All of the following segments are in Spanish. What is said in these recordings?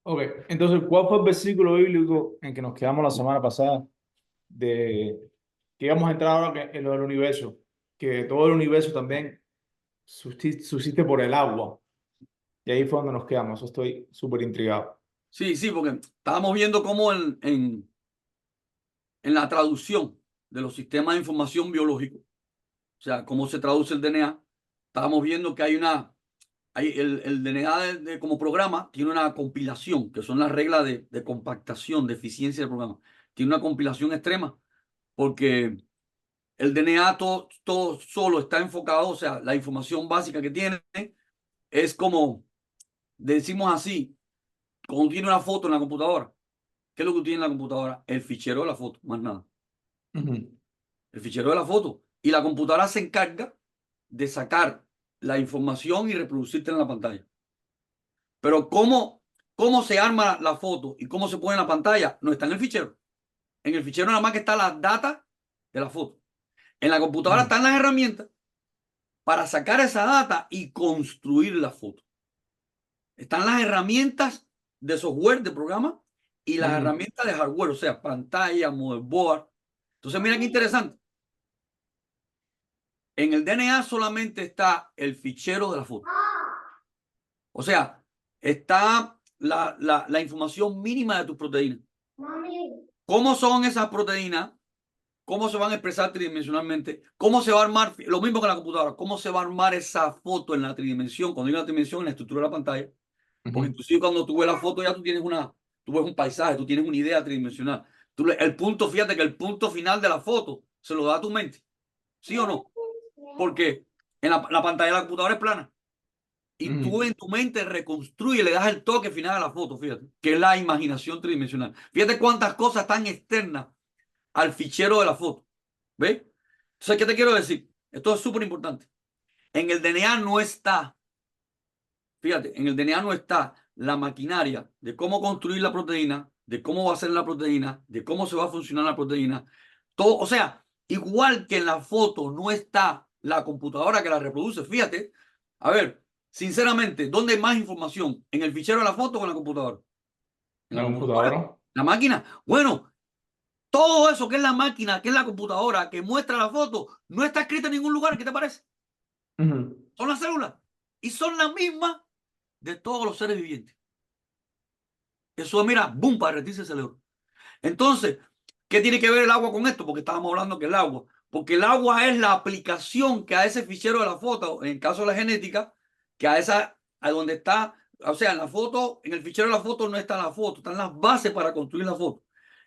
Ok, entonces, ¿cuál fue el versículo bíblico en que nos quedamos la semana pasada de que íbamos a entrar ahora en lo del universo? Que todo el universo también subsiste por el agua. Y ahí fue donde nos quedamos. Eso estoy súper intrigado. Sí, sí, porque estábamos viendo cómo en la traducción de los sistemas de información biológico, o sea, cómo se traduce el DNA, estábamos viendo que el DNA como programa tiene una compilación, que son las reglas de compactación, de eficiencia del programa. Tiene una compilación extrema, porque el DNA todo solo está enfocado, o sea, la información básica que tiene es como, decimos así, cuando tiene una foto en la computadora. ¿Qué es lo que tiene en la computadora? El fichero de la foto, más nada. Ujú. El fichero de la foto. Y la computadora se encarga de sacar la información y reproducirte en la pantalla. Pero cómo se arma la foto y cómo se pone en la pantalla no está en el fichero. En el fichero nada más que está la data de la foto. En la computadora Ujú. están las herramientas para sacar esa data y construir la foto. Están las herramientas de software, de programa, y las Ujú. herramientas de hardware, o sea, pantalla, motherboard. Entonces, mira qué interesante. En el DNA solamente está el fichero de la foto. O sea, está la información mínima de tus proteínas. ¿Cómo son esas proteínas? ¿Cómo se van a expresar tridimensionalmente? ¿Cómo se va a armar? Lo mismo que en la computadora. ¿Cómo se va a armar esa foto en la tridimensión? Cuando digo la tridimensión, en la estructura de la pantalla. Porque Ujú. inclusive cuando tú ves la foto ya tú ves un paisaje, tú tienes una idea tridimensional. El punto, fíjate que el punto final de la foto se lo da a tu mente. ¿Sí o no? Porque la pantalla de la computadora es plana. Y tú Ujú. en tu mente reconstruyes, le das el toque final a la foto, fíjate, que es la imaginación tridimensional. Fíjate cuántas cosas están externas al fichero de la foto. ¿Ves? Entonces, ¿qué te quiero decir? Esto es súper importante. En el DNA no está, fíjate, en el DNA no está la maquinaria de cómo construir la proteína, de cómo va a ser la proteína, de cómo se va a funcionar la proteína. Todo, o sea, igual que en la foto no está la computadora que la reproduce. Fíjate, a ver, sinceramente, ¿dónde hay más información? ¿En el fichero de la foto o en la computadora? En la La computadora. computadora. La máquina. Bueno, todo eso que es la máquina, que es la computadora, que muestra la foto, no está escrito en ningún lugar. ¿Qué te parece? Ujú. Son las células. Y son las mismas de todos los seres vivientes. Eso es, mira, boom, para derretirse el cerebro. Entonces, ¿qué tiene que ver el agua con esto? Porque estábamos hablando que el agua. Porque el agua es la aplicación que a ese fichero de la foto, en el caso de la genética, que a donde está, o sea, en la foto, en el fichero de la foto no está la foto, están las bases para construir la foto.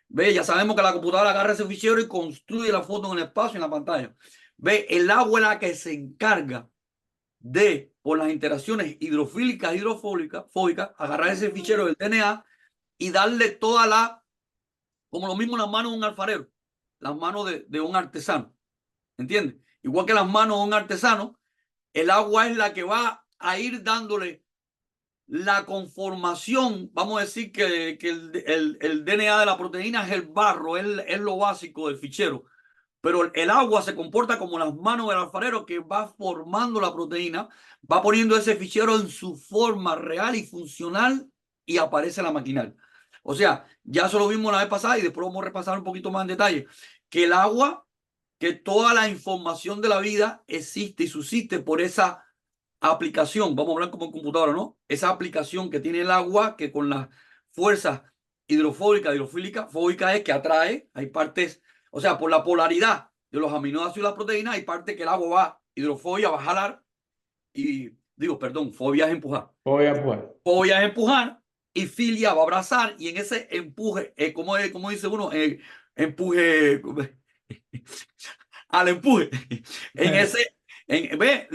Ve, ya sabemos que la computadora agarra ese fichero y construye la foto en el espacio, en la pantalla. Ve, el agua es la que se encarga de, por las interacciones hidrofílicas, hidrofóbicas, agarrar ese fichero del DNA y darle toda como lo mismo las manos de un alfarero, las manos de un artesano, ¿entiendes? Igual que las manos de un artesano, el agua es la que va a ir dándole la conformación, vamos a decir que el DNA de la proteína es el barro, es lo básico del fichero, pero el agua se comporta como las manos del alfarero que va formando la proteína, va poniendo ese fichero en su forma real y funcional y aparece la maquinaria. O sea, ya eso lo vimos la vez pasada y después vamos a repasar un poquito más en detalle, que el agua, que toda la información de la vida existe y subsiste por esa aplicación, vamos a hablar como en computadora, ¿no? Esa aplicación que tiene el agua, que con las fuerzas hidrofóbicas, hidrofílicas, fóbica es que atrae, hay partes, o sea, por la polaridad de los aminoácidos y las proteínas, hay parte que el agua va, hidrofobia va a jalar y, digo, perdón, fobia es empujar. Oye, pues. Fobia es empujar y filia va a abrazar y en ese empuje, como dice uno, empuje, al empuje, en ese, ve,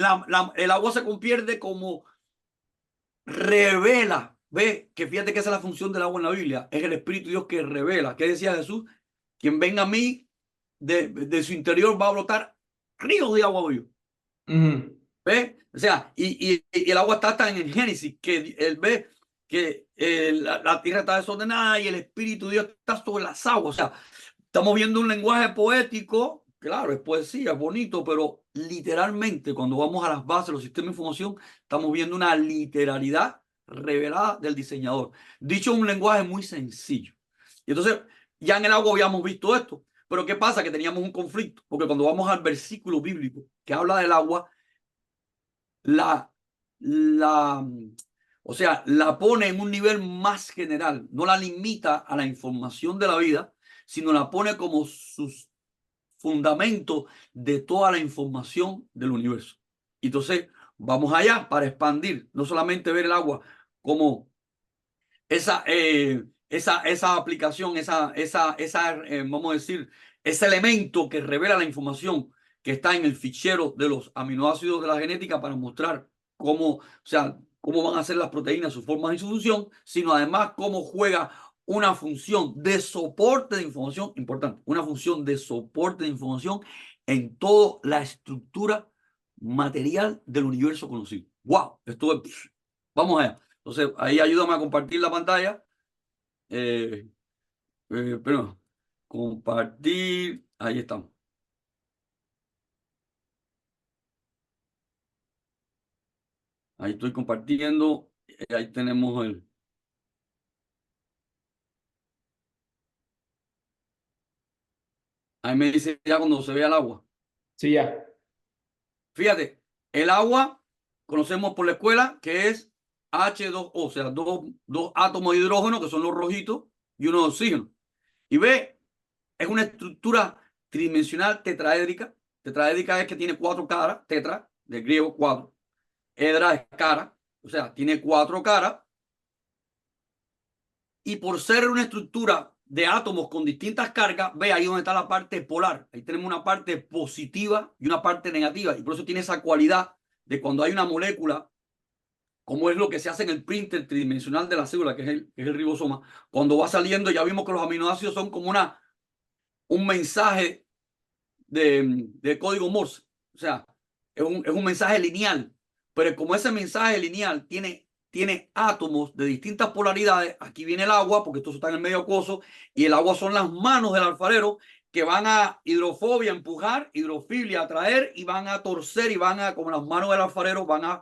el agua se convierte como revela, ve, que fíjate que esa es la función del agua en la Biblia, es el Espíritu de Dios que revela. ¿Qué decía Jesús? Quien venga a mí, de su interior va a brotar ríos de agua viva. Ujú. ¿Ve? O sea, y el agua está hasta en el Génesis, que él ve que la tierra está desordenada y el Espíritu de Dios está sobre las aguas. O sea, estamos viendo un lenguaje poético, claro, es poesía, es bonito, pero literalmente cuando vamos a las bases de los sistemas de información, estamos viendo una literalidad revelada del diseñador. Dicho en un lenguaje muy sencillo. Y entonces, ya en el agua habíamos visto esto. Pero ¿qué pasa? Que teníamos un conflicto. Porque cuando vamos al versículo bíblico que habla del agua, la, la, o sea, la pone en un nivel más general. No la limita a la información de la vida, sino la pone como sus fundamentos de toda la información del universo. Entonces, vamos allá para expandir, no solamente ver el agua como esa aplicación, vamos a decir, ese elemento que revela la información que está en el fichero de los aminoácidos de la genética para mostrar cómo, o sea, cómo van a ser las proteínas, sus formas y su función, sino además cómo juega una función de soporte de información, importante, una función de soporte de información en toda la estructura material del universo conocido. ¡Wow! Esto es, vamos allá. Entonces, ahí ayúdame a compartir la pantalla. Pero compartir. Ahí estamos. Ahí estoy compartiendo. Ahí tenemos el. Ahí me dice ya cuando se vea el agua. Sí, ya. Fíjate, el agua conocemos por la escuela que es H2O, o sea, dos átomos de hidrógeno que son los rojitos y uno de oxígeno. Y ve, es una estructura tridimensional tetraédrica. Tetraédrica es que tiene cuatro caras, tetra, del griego cuatro. Edra es cara, o sea, tiene cuatro caras. Y por ser una estructura de átomos con distintas cargas, ve ahí donde está la parte polar. Ahí tenemos una parte positiva y una parte negativa. Y por eso tiene esa cualidad de cuando hay una molécula, como es lo que se hace en el printer tridimensional de la célula, que es el ribosoma, cuando va saliendo, ya vimos que los aminoácidos son como un mensaje de código Morse. O sea, es un mensaje lineal. Pero como ese mensaje lineal tiene átomos de distintas polaridades, aquí viene el agua, porque esto está en el medio acuoso, y el agua son las manos del alfarero que van a hidrofobia, empujar, hidrofilia, atraer, y van a torcer, y van a, como las manos del alfarero, van a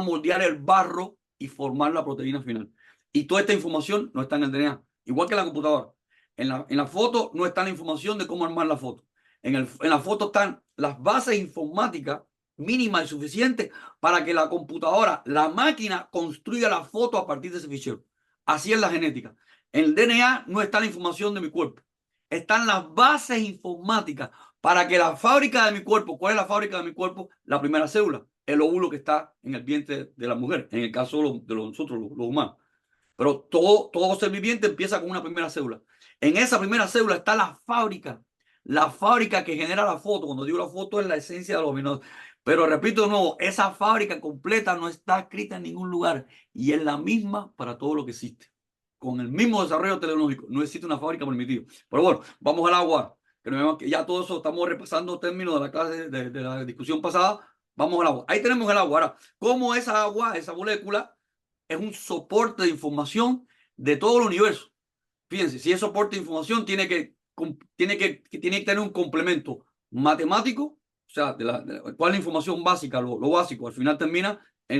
moldear el barro y formar la proteína final. Y toda esta información no está en el DNA, igual que en la computadora. En la foto no está la información de cómo armar la foto. En la foto están las bases informáticas mínimas y suficientes para que la computadora, la máquina, construya la foto a partir de ese fichero. Así es la genética. En el DNA no está la información de mi cuerpo. Están las bases informáticas para que la fábrica de mi cuerpo, ¿cuál es la fábrica de mi cuerpo? La primera célula, el óvulo que está en el vientre de la mujer, en el caso de nosotros, los humanos. Pero todo ser viviente empieza con una primera célula. En esa primera célula está la fábrica que genera la foto. Cuando digo la foto es la esencia de los aminoácidos. Pero repito de nuevo, esa fábrica completa no está escrita en ningún lugar y es la misma para todo lo que existe. Con el mismo desarrollo tecnológico, no existe una fábrica permitida. Pero bueno, vamos al agua. Que ya todo eso estamos repasando términos de la clase de la discusión pasada. Vamos al agua. Ahí tenemos el agua. Ahora, ¿cómo esa agua, esa molécula, es un soporte de información de todo el universo? Fíjense, si es soporte de información, tiene que tener un complemento matemático, o sea, cuál es la información básica, lo básico, al final termina o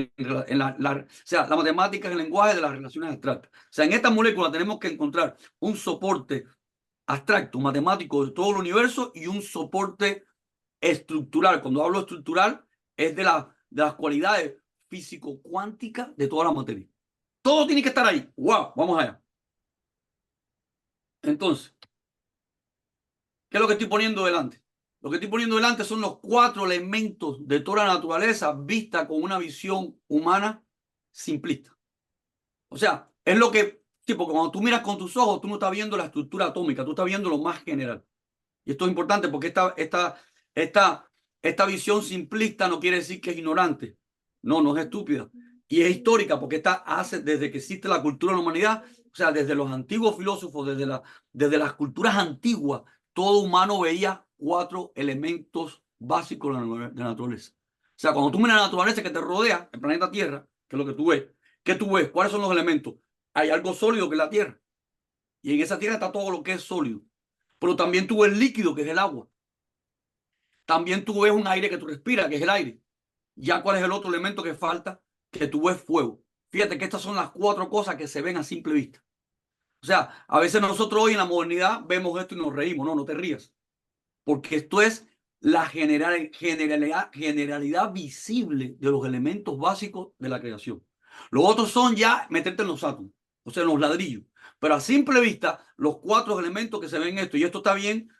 sea, la matemática es el lenguaje de las relaciones abstractas. O sea, en esta molécula tenemos que encontrar un soporte abstracto, matemático de todo el universo y un soporte estructural. Cuando hablo estructural, es de las cualidades físico-cuánticas de toda la materia. Todo tiene que estar ahí. ¡Wow! Vamos allá. Entonces, ¿qué es lo que estoy poniendo delante? Lo que estoy poniendo delante son los 4 elementos de toda la naturaleza vista con una visión humana simplista. O sea, es lo que, tipo, cuando tú miras con tus ojos, tú no estás viendo la estructura atómica, tú estás viendo lo más general. Y esto es importante porque esta visión simplista no quiere decir que es ignorante. No, no es estúpida. Y es histórica porque hace desde que existe la cultura de la humanidad, o sea, desde los antiguos filósofos, desde las culturas antiguas, todo humano veía 4 elementos básicos de la naturaleza. O sea, cuando tú miras la naturaleza que te rodea, el planeta Tierra, que es lo que tú ves, ¿qué tú ves? ¿Cuáles son los elementos? Hay algo sólido que es la Tierra. Y en esa Tierra está todo lo que es sólido. Pero también tú ves líquido, que es el agua. También tú ves un aire que tú respiras, que es el aire. Ya cuál es el otro elemento que falta, que tú ves fuego. Fíjate que estas son las cuatro cosas que se ven a simple vista. O sea, a veces nosotros hoy en la modernidad vemos esto y nos reímos. No, no te rías. Porque esto es la generalidad visible de los elementos básicos de la creación. Los otros son ya meterte en los átomos, o sea, en los ladrillos. Pero a simple vista, los cuatro elementos que se ven en esto, y esto está bien,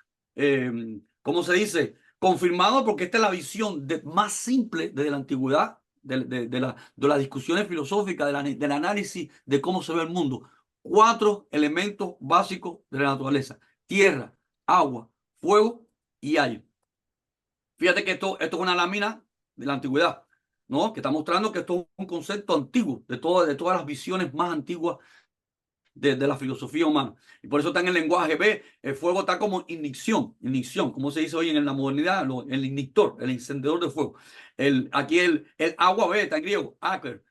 ¿cómo se dice? Confirmado, porque esta es la visión más simple desde la antigüedad, de las discusiones filosóficas, del análisis de cómo se ve el mundo. Cuatro elementos básicos de la naturaleza: tierra, agua, fuego y aire. Fíjate que esto es una lámina de la antigüedad, ¿no? Que está mostrando que esto es un concepto antiguo, de todas las visiones más antiguas de la filosofía humana. Y por eso está en el lenguaje. Ve, el fuego está como ignición, como se dice hoy en la modernidad, el ignitor, el encendedor de fuego. Aquí el agua, ve, está en griego, aker,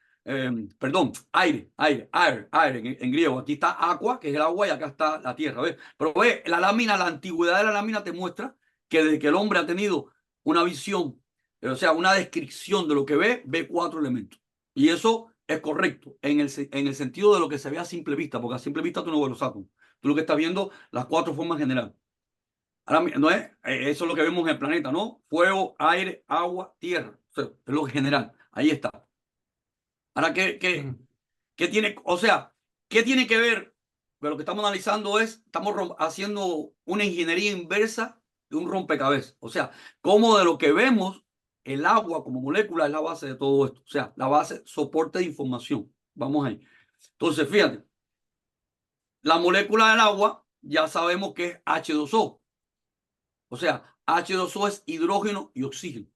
perdón, aire en griego. Aquí está aqua, que es el agua, y acá está la tierra, ¿ves? Pero ve, la lámina, la antigüedad de la lámina te muestra que desde que el hombre ha tenido una visión, o sea, una descripción de lo que ve cuatro elementos. Y eso es correcto en el sentido de lo que se ve a simple vista, porque a simple vista tú no ves los átomos. Tú lo que estás viendo, las cuatro formas generales. Ahora, no es, eso es lo que vemos en el planeta, ¿no? Fuego, aire, agua, tierra. O sea, es lo general. Ahí está. Ahora, Ujú. ¿qué tiene? O sea, ¿qué tiene que ver? Pero lo que estamos analizando es, estamos haciendo una ingeniería inversa de un rompecabezas. O sea, cómo de lo que vemos, el agua como molécula es la base de todo esto. O sea, la base, soporte de información. Vamos ahí. Entonces, fíjate, la molécula del agua ya sabemos que es H2O. O sea, H2O es hidrógeno y oxígeno.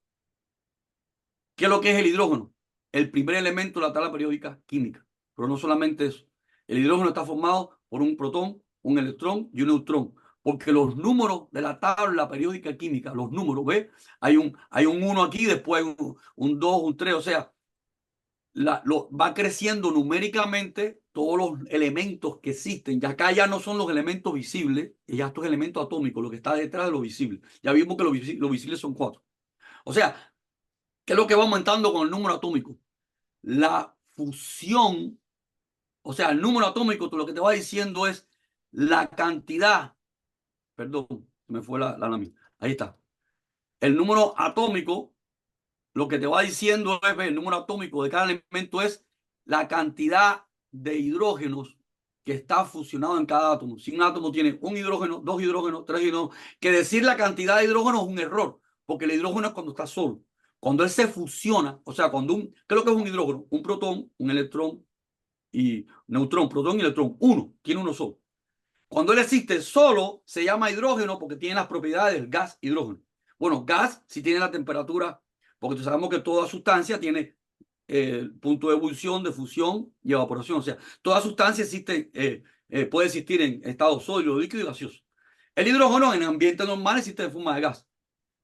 ¿Qué es lo que es el hidrógeno? El primer elemento de la tabla periódica química. Pero no solamente eso. El hidrógeno está formado por un protón, un electrón y un neutrón. Porque los números de la tabla periódica química, los números, ¿ves? Hay un 1 aquí, después hay un 2, un 3. O sea, va creciendo numéricamente todos los elementos que existen. Ya acá ya no son los elementos visibles, ya estos elementos atómicos, lo que está detrás de lo visible. Ya vimos que lo visible son cuatro. O sea, ¿qué es lo que va aumentando con el número atómico? La fusión, o sea, el número atómico, lo que te va diciendo es la cantidad, perdón, me fue la lámina, ahí está. El número atómico, lo que te va diciendo es, el número atómico de cada elemento es la cantidad de hidrógenos que está fusionado en cada átomo. Si un átomo tiene un hidrógeno, dos hidrógenos, tres hidrógenos, que decir la cantidad de hidrógenos es un error, porque el hidrógeno es cuando está solo. Cuando él se fusiona, o sea, ¿qué es lo que es un hidrógeno? Un protón, un electrón y neutrón, protón y electrón, uno, tiene uno solo. Cuando él existe solo, se llama hidrógeno porque tiene las propiedades del gas hidrógeno. Bueno, gas si tiene la temperatura, porque sabemos que toda sustancia tiene el punto de ebullición, de fusión y evaporación. O sea, toda sustancia existe, puede existir en estado sólido, líquido y gaseoso. El hidrógeno en ambiente normal existe en forma de gas.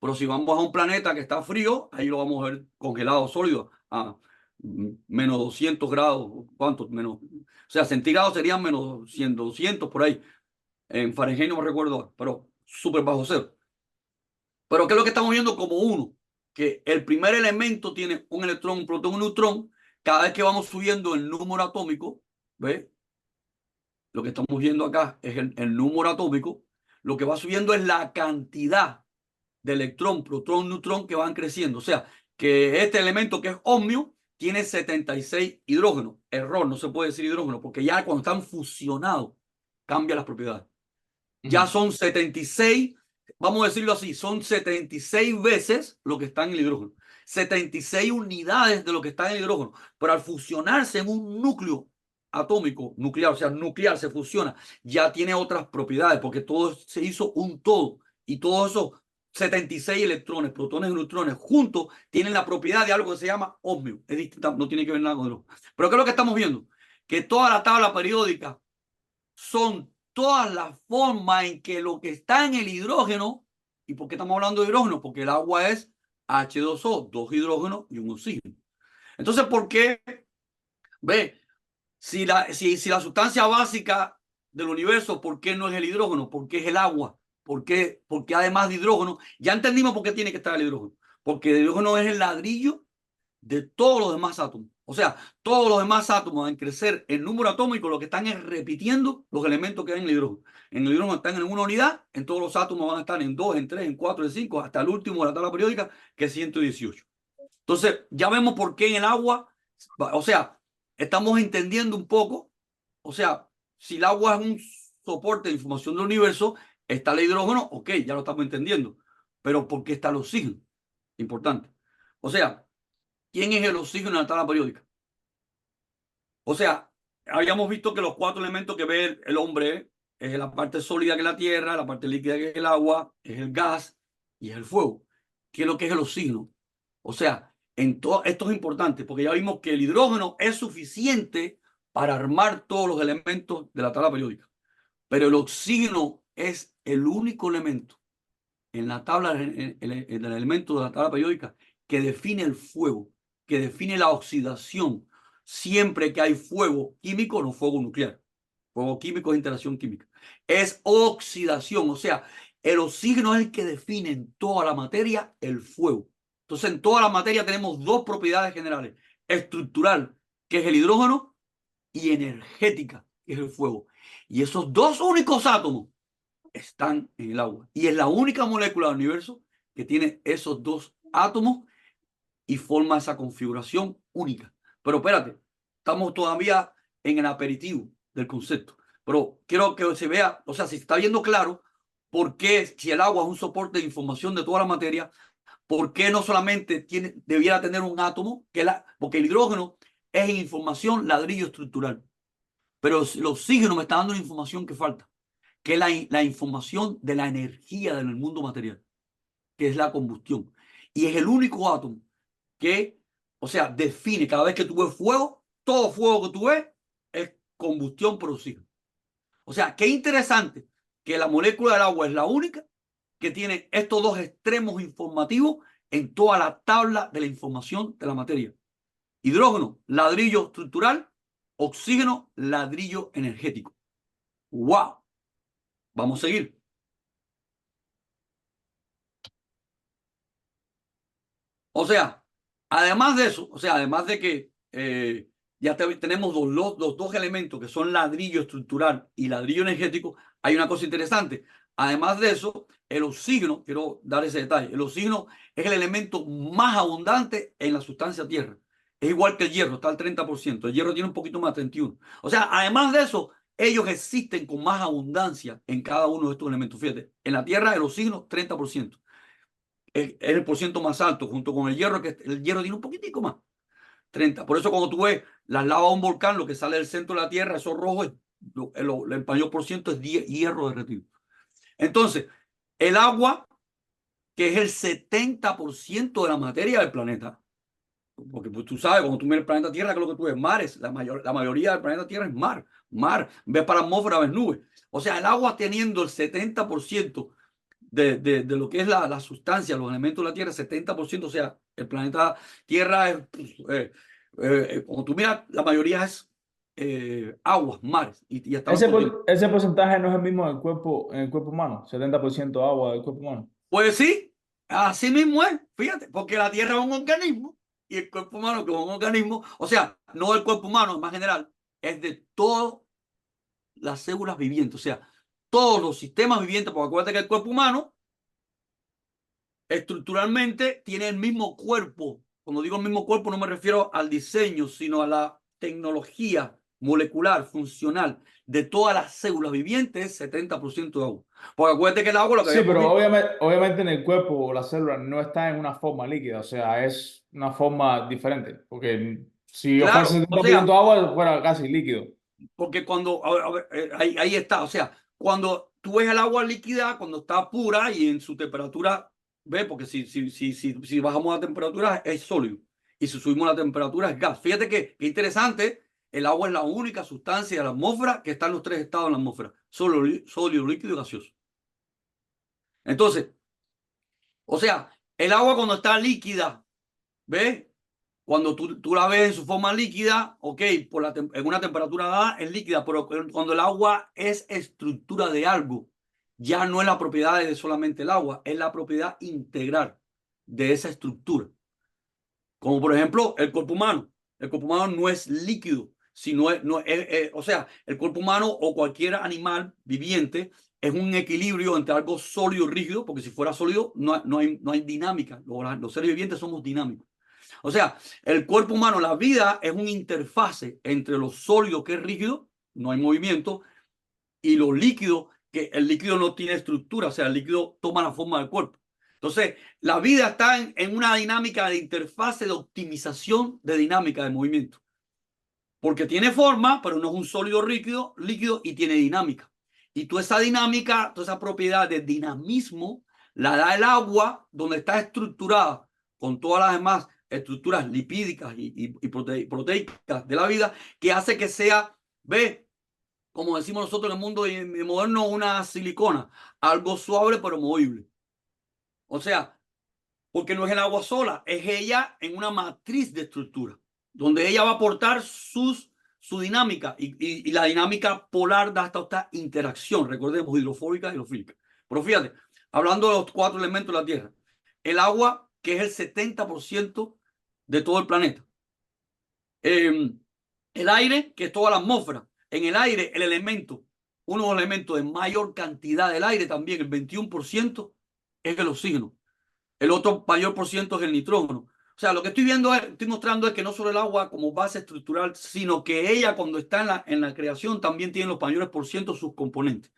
Pero si vamos a un planeta que está frío, ahí lo vamos a ver congelado sólido a menos 200 grados. ¿Cuánto? Menos, o sea, centígrados serían menos 100, 200 por ahí. En Fahrenheit no me recuerdo, pero súper bajo cero. Pero ¿qué es lo que estamos viendo como uno? Que el primer elemento tiene un electrón, un protón, un neutrón. Cada vez que vamos subiendo el número atómico, ¿ves? Lo que estamos viendo acá es el número atómico. Lo que va subiendo es la cantidad de electrón, protón, neutrón que van creciendo. O sea, que este elemento que es ohmio tiene 76 hidrógenos. Error, no se puede decir hidrógeno, porque ya cuando están fusionados cambia las propiedades. Ya Ujú. son 76, vamos a decirlo así, son 76 veces lo que está en el hidrógeno. 76 unidades de lo que está en el hidrógeno. Pero al fusionarse en un núcleo atómico, nuclear, o sea, nuclear se fusiona, ya tiene otras propiedades, porque todo se hizo un todo. Y todos esos 76 electrones, protones y neutrones juntos tienen la propiedad de algo que se llama ohmio. Es distinta, no tiene que ver nada con el. Pero ¿qué es lo que estamos viendo? Que toda la tabla periódica son todas las formas en que lo que está en el hidrógeno. ¿Y por qué estamos hablando de hidrógeno? Porque el agua es H2O, dos hidrógenos y un oxígeno. Entonces, ¿por qué? Ve, si la sustancia básica del universo, ¿por qué no es el hidrógeno? ¿Por qué es el agua? Porque además de hidrógeno, ya entendimos por qué tiene que estar el hidrógeno. Porque el hidrógeno es el ladrillo de todos los demás átomos. O sea, todos los demás átomos en crecer en número atómico lo que están es repitiendo los elementos que hay en el hidrógeno. En el hidrógeno están en una unidad, en todos los átomos van a estar en 2, en 3, en 4, en 5, hasta el último de la tabla periódica, que es 118. Entonces, ya vemos por qué en el agua, o sea, estamos entendiendo un poco, o sea, si el agua es un soporte de información del universo, está el hidrógeno, ok, ya lo estamos entendiendo, pero ¿por qué está el oxígeno? Importante. O sea, ¿quién es el oxígeno en la tabla periódica? O sea, habíamos visto que los 4 elementos que ve el hombre es la parte sólida que es la tierra, la parte líquida que es el agua, es el gas y es el fuego. ¿Qué es lo que es el oxígeno? O sea, esto es importante porque ya vimos que el hidrógeno es suficiente para armar todos los elementos de la tabla periódica, pero el oxígeno es el único elemento en la tabla, en el elemento de la tabla periódica que define el fuego, que define la oxidación. Siempre que hay fuego químico, no fuego nuclear. Fuego químico es interacción química. Es oxidación, o sea, el oxígeno es el que define en toda la materia el fuego. Entonces, en toda la materia tenemos dos propiedades generales: estructural, que es el hidrógeno, y energética, que es el fuego. Y esos dos únicos átomos están en el agua. Y es la única molécula del universo que tiene esos dos átomos y forma esa configuración única. Pero espérate, estamos todavía en el aperitivo del concepto. Pero quiero que se vea, o sea, si está viendo claro por qué, si el agua es un soporte de información de toda la materia, por qué no solamente debiera tener un átomo, porque el hidrógeno es información ladrillo estructural. Pero el oxígeno me está dando la información que falta, que es la información de la energía del mundo material, que es la combustión. Y es el único átomo que, o sea, define cada vez que tú ves fuego, todo fuego que tú ves es combustión por oxígeno. O sea, qué interesante que la molécula del agua es la única que tiene estos dos extremos informativos en toda la tabla de la información de la materia. Hidrógeno, ladrillo estructural; oxígeno, ladrillo energético. ¡Wow! Vamos a seguir. O sea, además de eso, o sea, además de que ya tenemos los dos elementos que son ladrillo estructural y ladrillo energético, hay una cosa interesante. Además de eso, el oxígeno, quiero dar ese detalle, el oxígeno es el elemento más abundante en la sustancia tierra. Es igual que el hierro, está al 30%. El hierro tiene un poquito más, 31%. O sea, además de eso, ellos existen con más abundancia en cada uno de estos elementos. Fíjate, en la tierra el oxígeno, 30%. Es el porciento más alto, junto con el hierro, que el hierro tiene un poquitico más, 30. Por eso cuando tú ves las lavas de un volcán, lo que sale del centro de la Tierra, eso rojo, el mayor por ciento es hierro derretido. Entonces, el agua, que es el 70% de la materia del planeta, porque pues, tú sabes, cuando tú miras el planeta Tierra, que es lo que tú ves, mares, la mayoría del planeta Tierra es ves para la atmósfera, ves nubes. O sea, el agua teniendo el 70% de lo que es la sustancia, los elementos de la Tierra, 70%, o sea, el planeta Tierra es, como tú miras, la mayoría es aguas, mares, y hasta más proteínas. Ese porcentaje no es el mismo en el cuerpo humano, 70% agua del cuerpo humano. Pues sí, así mismo es, fíjate, porque la Tierra es un organismo y el cuerpo humano, que es un organismo, o sea, no el cuerpo humano, es más general, es de todas las células vivientes, o sea, todos los sistemas vivientes, porque acuérdate que el cuerpo humano estructuralmente tiene el mismo cuerpo. Cuando digo el mismo cuerpo no me refiero al diseño, sino a la tecnología molecular, funcional de todas las células vivientes, 70% de agua. Porque acuérdate que el agua, lo que Sí, habíamos pero visto. obviamente en el cuerpo la célula no está en una forma líquida, o sea, es una forma diferente. Porque si yo fuese Claro, o 70% sea, agua, fuera casi líquido. porque cuando, a ver, ahí está, o sea, cuando tú ves el agua líquida, cuando está pura y en su temperatura, ve, porque si bajamos la temperatura es sólido y si subimos la temperatura es gas. Fíjate que interesante, el agua es la única sustancia de la atmósfera que está en los tres estados de la atmósfera: sólido, líquido y gaseoso. Entonces, o sea, el agua cuando está líquida, ¿ves? Cuando tú la ves en su forma líquida, ok, en una temperatura dada es líquida, pero cuando el agua es estructura de algo, ya no es la propiedad de solamente el agua, es la propiedad integral de esa estructura. Como por ejemplo el cuerpo humano. El cuerpo humano no es líquido, sino o sea, el cuerpo humano o cualquier animal viviente es un equilibrio entre algo sólido y rígido, porque si fuera sólido no hay dinámica. Los seres vivientes somos dinámicos. O sea, el cuerpo humano, la vida es un interfase entre lo sólido que es rígido, no hay movimiento, y lo líquido, que el líquido no tiene estructura, o sea, el líquido toma la forma del cuerpo. Entonces, la vida está en una dinámica de interfase de optimización de dinámica de movimiento. Porque tiene forma, pero no es un sólido líquido y tiene dinámica. Y toda esa dinámica, toda esa propiedad de dinamismo, la da el agua donde está estructurada con todas las demás estructuras lipídicas y proteicas de la vida, que hace que sea, ve, como decimos nosotros en el mundo moderno, una silicona, algo suave pero movible. O sea, porque no es el agua sola, es ella en una matriz de estructura, donde ella va a aportar su dinámica y la dinámica polar da hasta esta interacción, recordemos, hidrofóbica y hidrofílica. Pero fíjate, hablando de los 4 elementos de la Tierra, el agua, que es el 70% de todo el planeta, el aire, que es toda la atmósfera, en el aire el elemento, uno de los elementos de mayor cantidad del aire también, el 21%, es el oxígeno. El otro mayor por ciento es el nitrógeno. O sea, lo que estoy mostrando es que no solo el agua como base estructural, sino que ella cuando está en la creación también tiene los mayores por ciento sus componentes.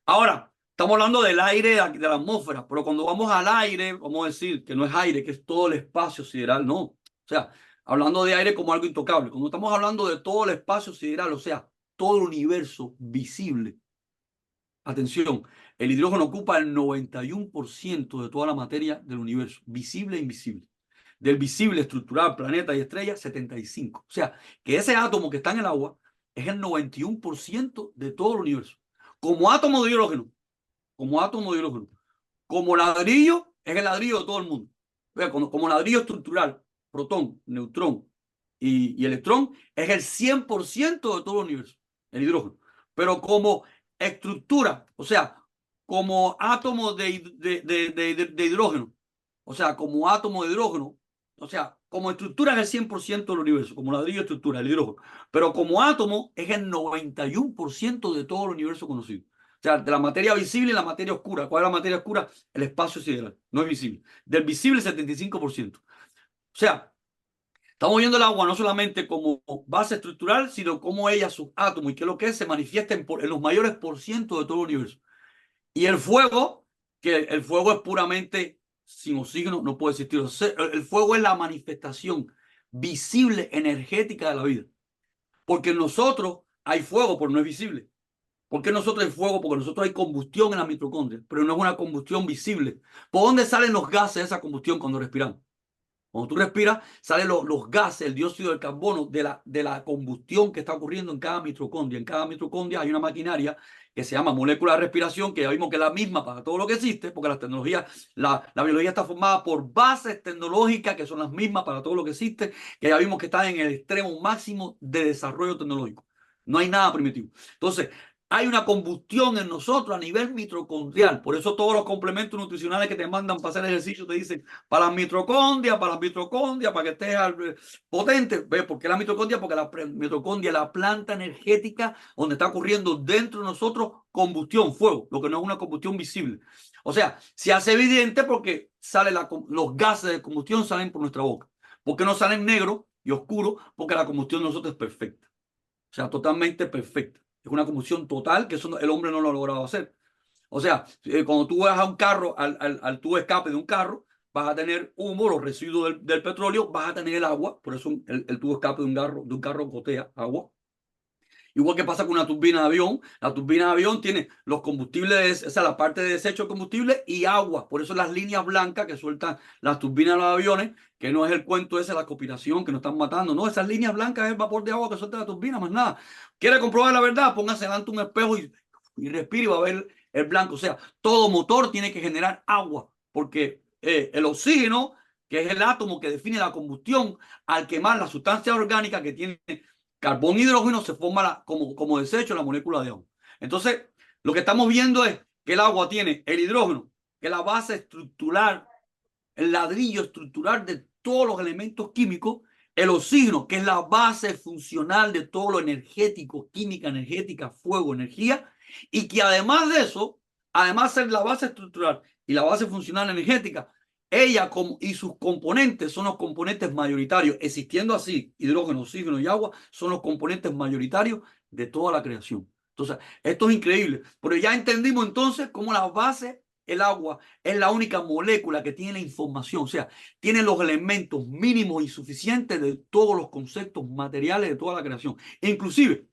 Ahora, estamos hablando del aire de la atmósfera, pero cuando vamos al aire, vamos a decir que no es aire, que es todo el espacio sideral, no. O sea, hablando de aire como algo intocable. Cuando estamos hablando de todo el espacio sideral, o sea, todo el universo visible. Atención, el hidrógeno ocupa el 91% de toda la materia del universo, visible e invisible. Del visible, estructural, planeta y estrellas, 75%. O sea, que ese átomo que está en el agua es el 91% de todo el universo. Como átomo de hidrógeno, como átomo de hidrógeno, como ladrillo, es el ladrillo de todo el mundo. Como ladrillo estructural, protón, neutrón y electrón, es el 100% de todo el universo, el hidrógeno. Pero como estructura, o sea, como átomo de hidrógeno, o sea, como átomo de hidrógeno, o sea, como estructura es el 100% del universo, como ladrillo estructura, el hidrógeno, pero como átomo es el 91% de todo el universo conocido. O sea, de la materia visible y la materia oscura. ¿Cuál es la materia oscura? El espacio sideral, no es visible. Del visible, el 75%. O sea, estamos viendo el agua no solamente como base estructural, sino como ella, sus átomos y qué es lo que es, se manifiesta en los mayores por ciento de todo el universo. Y el fuego, que el fuego es puramente sin oxígeno, no puede existir. El fuego es la manifestación visible, energética de la vida. Porque en nosotros hay fuego, pero no es visible. ¿Por qué nosotros hay fuego? Porque nosotros hay combustión en la mitocondria, pero no es una combustión visible. ¿Por dónde salen los gases de esa combustión cuando respiramos? Cuando tú respiras, salen los gases, el dióxido de carbono de la combustión que está ocurriendo en cada mitocondria. En cada mitocondria hay una maquinaria que se llama molécula de respiración, que ya vimos que es la misma para todo lo que existe, porque la biología está formada por bases tecnológicas que son las mismas para todo lo que existe, que ya vimos que están en el extremo máximo de desarrollo tecnológico. No hay nada primitivo. Entonces, hay una combustión en nosotros a nivel mitocondrial. Por eso todos los complementos nutricionales que te mandan para hacer ejercicio te dicen para las mitocondrias, para que estés potente. ¿Ves por qué la mitocondria? Porque la mitocondria es la planta energética donde está ocurriendo dentro de nosotros combustión, fuego, lo que no es una combustión visible. O sea, se hace evidente porque los gases de combustión salen por nuestra boca. ¿Por qué no salen negros y oscuros? Porque la combustión de nosotros es perfecta. O sea, totalmente perfecta. Es una combustión total que eso el hombre no lo ha logrado hacer. O sea, cuando tú vas a un carro, al tubo de escape de un carro, vas a tener humo, los residuos del petróleo, vas a tener el agua, por eso el tubo de escape de un carro gotea agua. Igual que pasa con una turbina de avión, la turbina de avión tiene los combustibles, o sea, la parte de desecho de combustible y agua. Por eso las líneas blancas que sueltan las turbinas de los aviones, que no es el cuento ese, la conspiración, que nos están matando. No, esas líneas blancas es el vapor de agua que suelta la turbina, más nada. ¿Quiere comprobar la verdad? Póngase delante un espejo y respire y va a ver el blanco. O sea, todo motor tiene que generar agua, porque el oxígeno, que es el átomo que define la combustión, al quemar la sustancia orgánica que tiene carbón y hidrógeno, se forma como desecho la molécula de agua. Entonces, lo que estamos viendo es que el agua tiene el hidrógeno, que es la base estructural, el ladrillo estructural todos los elementos químicos, el oxígeno, que es la base funcional de todo lo energético, química, energética, fuego, energía, y que además de eso, además de ser la base estructural y la base funcional energética, ella y sus componentes son los componentes mayoritarios, existiendo así hidrógeno, oxígeno y agua, son los componentes mayoritarios de toda la creación. Entonces, esto es increíble, pero ya entendimos entonces cómo la base, el agua, es la única molécula que tiene la información, o sea, tiene los elementos mínimos y suficientes de todos los conceptos materiales de toda la creación. E inclusive,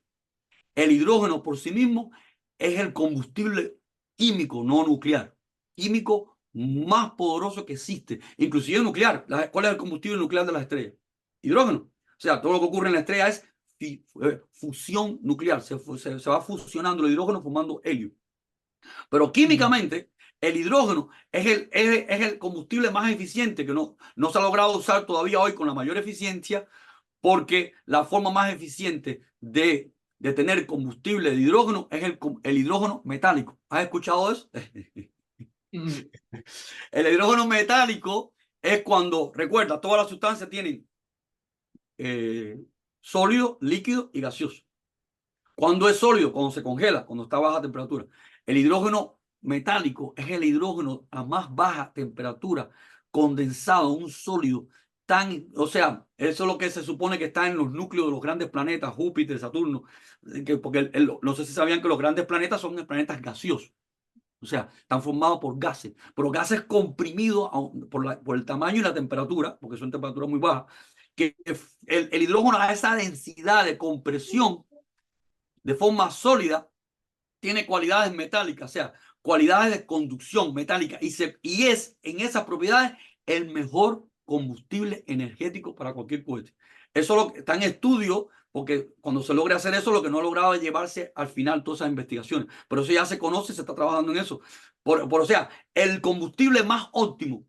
el hidrógeno por sí mismo es el combustible químico no nuclear, químico más poderoso que existe, inclusive nuclear. ¿Cuál es el combustible nuclear de las estrellas? Hidrógeno. O sea, todo lo que ocurre en la estrella es fusión nuclear, se va fusionando el hidrógeno formando helio. Pero químicamente, el hidrógeno es el combustible más eficiente que no se ha logrado usar todavía hoy con la mayor eficiencia, porque la forma más eficiente de tener combustible de hidrógeno es el hidrógeno metálico. ¿Has escuchado eso? El hidrógeno metálico es cuando, recuerda, todas las sustancias tienen sólido, líquido y gaseoso. Cuando es sólido, cuando se congela, cuando está a baja temperatura. El hidrógeno metálico es el hidrógeno a más baja temperatura, condensado, un sólido o sea, eso es lo que se supone que está en los núcleos de los grandes planetas, Júpiter, Saturno, porque no sé si sabían que los grandes planetas son planetas gaseosos. O sea, están formados por gases, pero gases comprimidos por el tamaño y la temperatura, porque son temperaturas muy bajas, que el hidrógeno a esa densidad de compresión de forma sólida tiene cualidades metálicas, o sea, cualidades de conducción metálica, y es en esas propiedades el mejor combustible energético para cualquier cohete. Eso está en estudio, porque cuando se logra hacer eso, lo que no lograba es llevarse al final todas esas investigaciones. Pero eso ya se conoce, se está trabajando en eso. O sea, el combustible más óptimo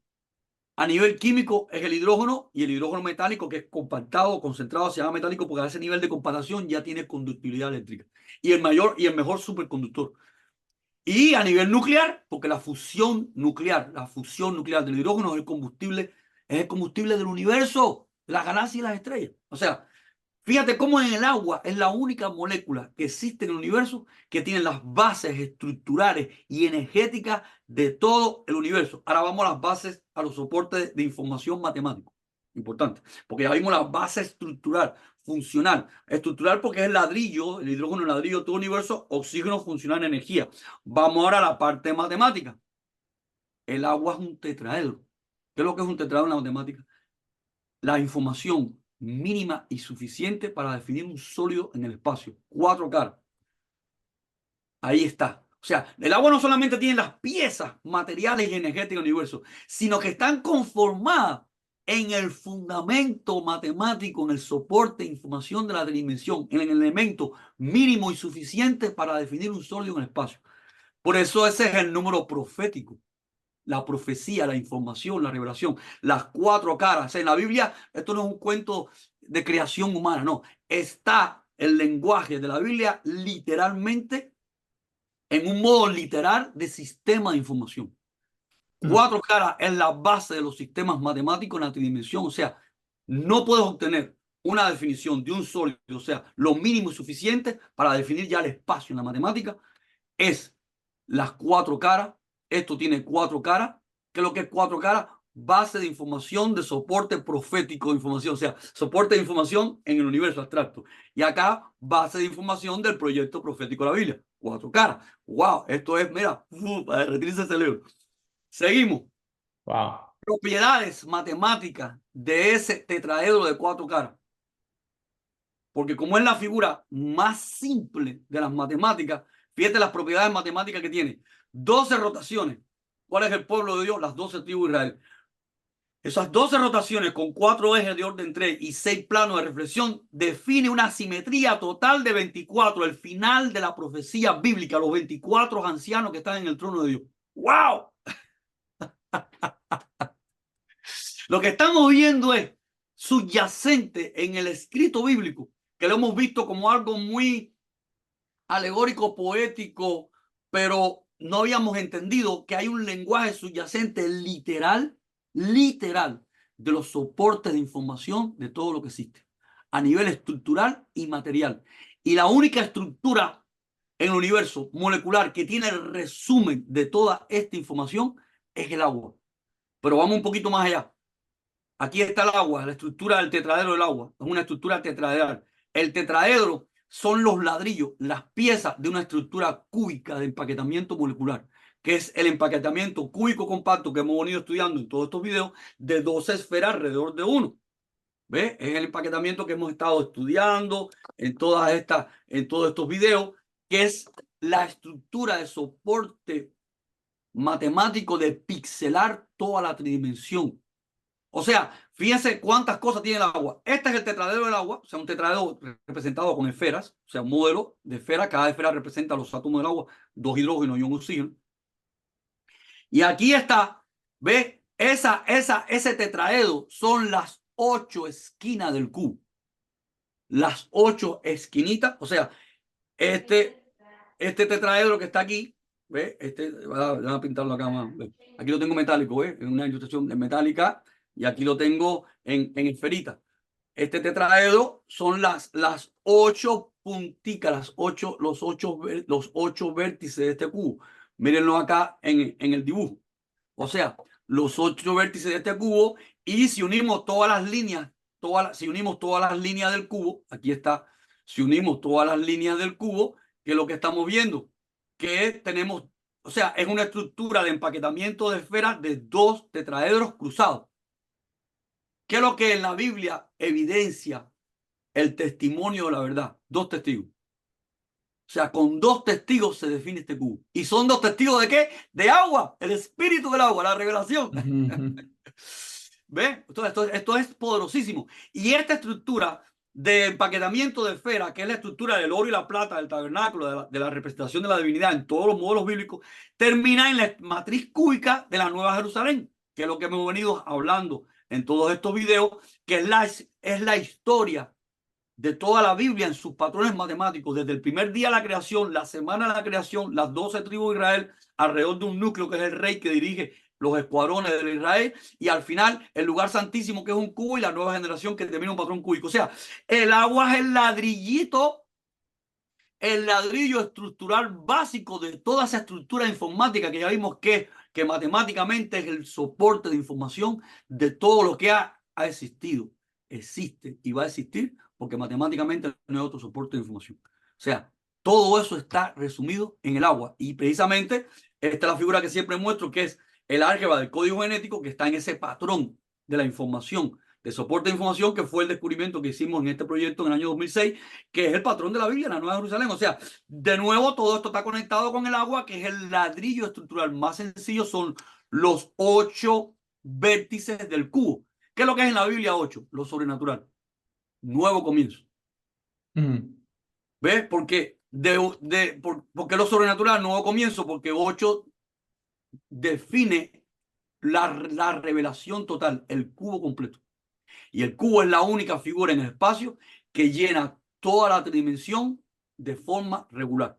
a nivel químico es el hidrógeno, y el hidrógeno metálico, que es compactado, concentrado, se llama metálico porque a ese nivel de compactación ya tiene conductibilidad eléctrica. Y el mejor superconductor. Y a nivel nuclear, porque la fusión nuclear del hidrógeno es el combustible del universo, las galaxias y las estrellas. O sea, fíjate cómo en el agua es la única molécula que existe en el universo que tiene las bases estructurales y energéticas de todo el universo. Ahora vamos a las bases, a los soportes de información matemáticos. Importante, porque ya vimos la base estructural, funcional. Estructural porque es el ladrillo, el hidrógeno, el ladrillo de todo el universo, oxígeno, funcional, energía. Vamos ahora a la parte matemática. El agua es un tetraedro. ¿Qué es lo que es un tetraedro en la matemática? La información mínima y suficiente para definir un sólido en el espacio. 4 caras. Ahí está. O sea, el agua no solamente tiene las piezas materiales y energéticas del universo, sino que están conformadas en el fundamento matemático, en el soporte de información de la dimensión, en el elemento mínimo y suficiente para definir un sólido en el espacio. Por eso ese es el número profético. La profecía, la información, la revelación, las 4 caras. O sea, en la Biblia, esto no es un cuento de creación humana, no. Está el lenguaje de la Biblia literalmente, en un modo literal de sistema de información. 4 caras es la base de los sistemas matemáticos en la tridimensión. O sea, no puedes obtener una definición de un sólido, o sea, lo mínimo y suficiente para definir ya el espacio en la matemática. Es las 4 caras. Esto tiene 4 caras. ¿Qué es lo que es 4 caras? Base de información de soporte profético de información, o sea, soporte de información en el universo abstracto. Y acá, base de información del proyecto profético de la Biblia. 4 caras. ¡Wow! Esto es, mira, para derretirse el cerebro. Seguimos. Wow. Propiedades matemáticas de ese tetraedro de 4 caras. Porque como es la figura más simple de las matemáticas, fíjate las propiedades matemáticas que tiene. 12 rotaciones. ¿Cuál es el pueblo de Dios? Las 12 tribus de Israel. Esas 12 rotaciones con 4 ejes de orden 3 y 6 planos de reflexión define una simetría total de 24, el final de la profecía bíblica, los 24 ancianos que están en el trono de Dios. ¡Wow! Lo que estamos viendo es subyacente en el escrito bíblico, que lo hemos visto como algo muy alegórico, poético, pero no habíamos entendido que hay un lenguaje subyacente literal de los soportes de información de todo lo que existe, a nivel estructural y material. Y la única estructura en el universo molecular que tiene el resumen de toda esta información es el agua. Pero vamos un poquito más allá. Aquí está el agua, la estructura del tetraedro del agua. Es una estructura tetraedral. El tetraedro son los ladrillos, las piezas de una estructura cúbica de empaquetamiento molecular, que es el empaquetamiento cúbico compacto que hemos venido estudiando en todos estos videos de 12 esferas alrededor de uno. ¿Ves? Es el empaquetamiento que hemos estado estudiando en todas estas, en todos estos videos, que es la estructura de soporte matemático de pixelar toda la tridimensión. O sea, fíjense cuántas cosas tiene el agua. Este es el tetraedro del agua, o sea, un tetraedro representado con esferas, o sea, un modelo de esfera. Cada esfera representa los átomos del agua, 2 hidrógenos y un oxígeno. Y aquí está, ¿ves? Ese tetraedro son las 8 esquinas del cubo. Las 8 esquinitas, o sea, este tetraedro que está aquí, ¿ves? Voy a pintarlo acá más. ¿Ves? Aquí lo tengo metálico, ¿ves? En una ilustración metálica y aquí lo tengo en esferita. Este tetraedro son las 8 punticas, los ocho vértices de este cubo. Mírenlo acá en el dibujo. O sea, los 8 vértices de este cubo, y si unimos todas las líneas, si unimos todas las líneas del cubo, aquí está, si unimos todas las líneas del cubo, que es lo que estamos viendo, que tenemos, o sea, es una estructura de empaquetamiento de esferas de 2 tetraedros cruzados. ¿Qué es lo que en la Biblia evidencia el testimonio de la verdad? 2 testigos. O sea, con 2 testigos se define este cubo. ¿Y son 2 testigos de qué? De agua, el espíritu del agua, la revelación. ¿Ves? Esto es poderosísimo. Y esta estructura de empaquetamiento de esfera, que es la estructura del oro y la plata del tabernáculo, de la representación de la divinidad en todos los modelos bíblicos, termina en la matriz cúbica de la Nueva Jerusalén, que es lo que hemos venido hablando en todos estos videos, que es la historia de toda la Biblia en sus patrones matemáticos, desde el primer día de la creación, la semana de la creación, las 12 tribus de Israel, alrededor de un núcleo que es el rey que dirige los escuadrones de Israel, y al final el lugar santísimo que es un cubo y la nueva generación que termina un patrón cúbico. O sea, el agua es el ladrillito, el ladrillo estructural básico de toda esa estructura informática que ya vimos que matemáticamente es el soporte de información de todo lo que ha existido, existe y va a existir, porque matemáticamente no hay otro soporte de información. O sea, todo eso está resumido en el agua. Y precisamente esta es la figura que siempre muestro, que es el álgebra del código genético, que está en ese patrón de la información, de soporte de información, que fue el descubrimiento que hicimos en este proyecto en el año 2006, que es el patrón de la Biblia, la Nueva Jerusalén. O sea, de nuevo, todo esto está conectado con el agua, que es el ladrillo estructural más sencillo, son los 8 vértices del cubo. ¿Qué es lo que es en la Biblia 8? Lo sobrenatural. Nuevo comienzo. ¿Ves? Porque porque lo sobrenatural, nuevo comienzo, porque 8 define la revelación total, el cubo completo. Y el cubo es la única figura en el espacio que llena toda la tridimensión de forma regular.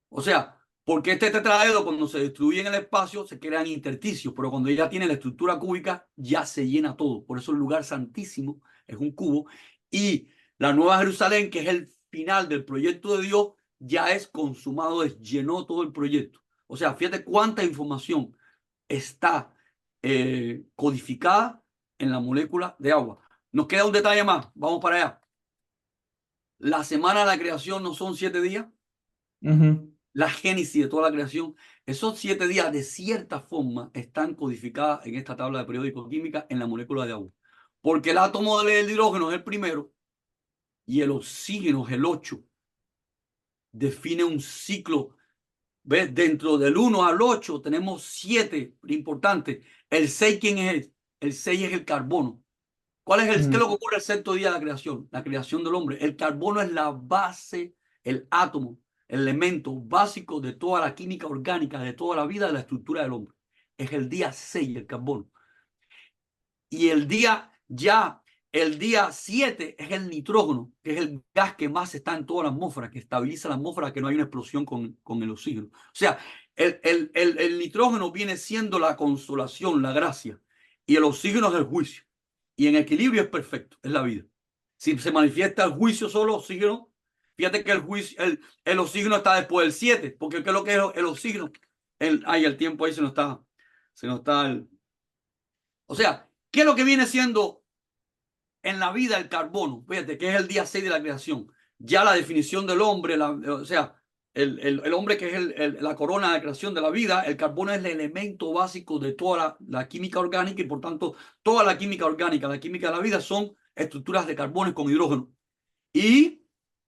O sea, porque este tetraedro cuando se destruye en el espacio se crean intersticios, pero cuando ya tiene la estructura cúbica ya se llena todo. Por eso el lugar santísimo es un cubo. Y la Nueva Jerusalén, que es el final del proyecto de Dios, ya es consumado, llenó todo el proyecto. O sea, fíjate cuánta información está codificada en la molécula de agua. Nos queda un detalle más, vamos para allá. La semana de la creación no son 7 días. La génesis de toda la creación, esos 7 días de cierta forma están codificadas en esta tabla de periódico química en la molécula de agua. Porque el átomo del hidrógeno es el primero y el oxígeno es el 8. Define un ciclo. ¿Ves? Dentro del 1 al 8 tenemos 7 importantes. El 6, ¿quién es? El 6 es el carbono. ¿Qué es lo que ocurre el 6.º día de la creación? La creación del hombre. El carbono es la base, el átomo, el elemento básico de toda la química orgánica, de toda la vida, de la estructura del hombre. Es el día 6, el carbono. Y el día 7 es el nitrógeno, que es el gas que más está en toda la atmósfera, que estabiliza la atmósfera, que no hay una explosión con el oxígeno. O sea, el nitrógeno viene siendo la consolación, la gracia. y el oxígeno es el juicio. Y en equilibrio es perfecto, es la vida. Si se manifiesta el juicio solo oxígeno, fíjate que el juicio, el oxígeno está después del 7, porque ¿qué es lo que es el oxígeno? El tiempo ahí se nos está o sea, ¿qué es lo que viene siendo en la vida el carbono? Fíjate que es el día 6 de la creación. Ya la definición del hombre, o sea, el hombre que es la corona de creación de la vida, el carbono es el elemento básico de toda la química orgánica y por tanto toda la química orgánica, la química de la vida son estructuras de carbono con hidrógeno. ¿Y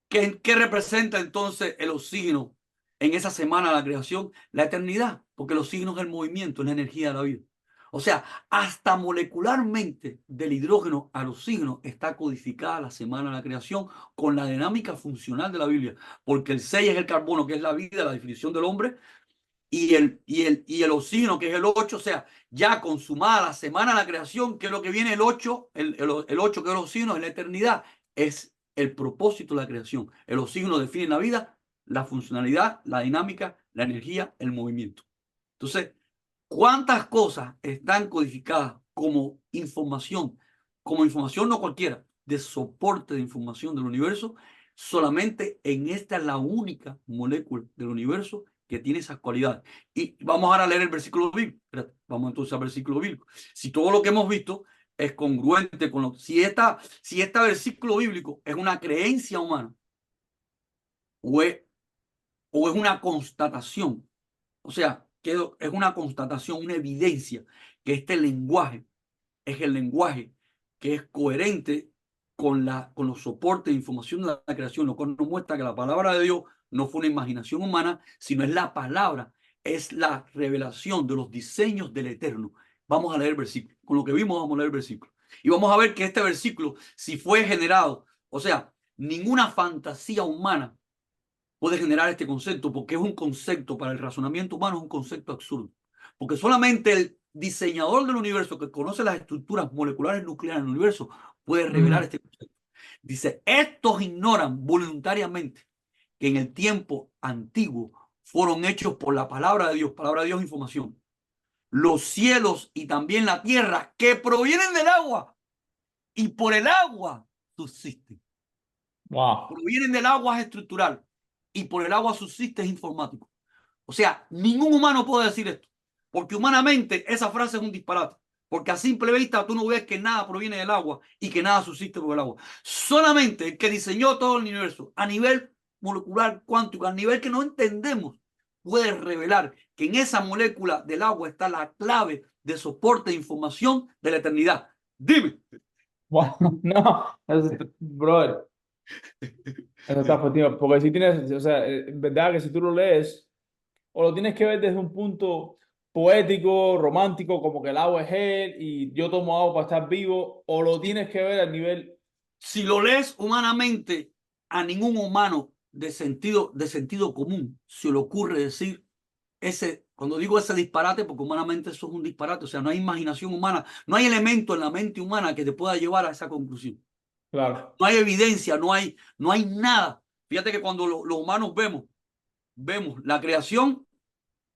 qué representa entonces el oxígeno en esa semana de la creación? La eternidad, porque el oxígeno es el movimiento, es la energía de la vida. O sea, hasta molecularmente del hidrógeno al oxígeno está codificada la semana de la creación con la dinámica funcional de la Biblia, porque el 6 es el carbono, que es la vida, la definición del hombre, y el oxígeno, que es el 8, o sea, ya consumada la semana de la creación, que es lo que viene el 8, el 8 que es el oxígeno, es la eternidad, es el propósito de la creación. El oxígeno define la vida, la funcionalidad, la dinámica, la energía, el movimiento. Entonces, ¿cuántas cosas están codificadas como información no cualquiera, de soporte de información del universo? Solamente en esta es la única molécula del universo que tiene esas cualidades. Y vamos ahora a leer el versículo bíblico. Vamos entonces al versículo bíblico. Si todo lo que hemos visto es congruente con lo... Si este versículo bíblico es una creencia humana o es una constatación, o sea, que es una constatación, una evidencia que este lenguaje es el lenguaje que es coherente con los soportes de información de la creación, lo cual nos muestra que la palabra de Dios no fue una imaginación humana, sino es la palabra, es la revelación de los diseños del Eterno. Vamos a leer el versículo. Con lo que vimos, vamos a leer el versículo. Y vamos a ver que este versículo, si fue generado, o sea, ninguna fantasía humana puede generar este concepto, porque es un concepto para el razonamiento humano, es un concepto absurdo. Porque solamente el diseñador del universo que conoce las estructuras moleculares nucleares del universo puede revelar Mm. este concepto. Dice, estos ignoran voluntariamente que en el tiempo antiguo fueron hechos por la palabra de Dios, información. Los cielos y también la tierra que provienen del agua y por el agua subsisten. Wow. Provienen del agua es estructural y por el agua subsiste es informático. O sea, ningún humano puede decir esto, porque humanamente esa frase es un disparate, porque a simple vista tú no ves que nada proviene del agua y que nada subsiste por el agua. Solamente el que diseñó todo el universo a nivel molecular cuántico, a nivel que no entendemos, puede revelar que en esa molécula del agua está la clave de soporte de información de la eternidad. Dime. Wow. No, brother, eso está fuerte, porque si tienes, o sea, en verdad que si tú lo lees, o lo tienes que ver desde un punto poético, romántico, como que el agua es él y yo tomo agua para estar vivo, o lo tienes que ver a nivel, Si lo lees humanamente, a ningún humano de sentido común se le ocurre decir cuando digo ese disparate, porque humanamente eso es un disparate, o sea, no hay imaginación humana, no hay elemento en la mente humana que te pueda llevar a esa conclusión. claro. No hay evidencia, no hay nada. Fíjate que cuando los humanos vemos la creación,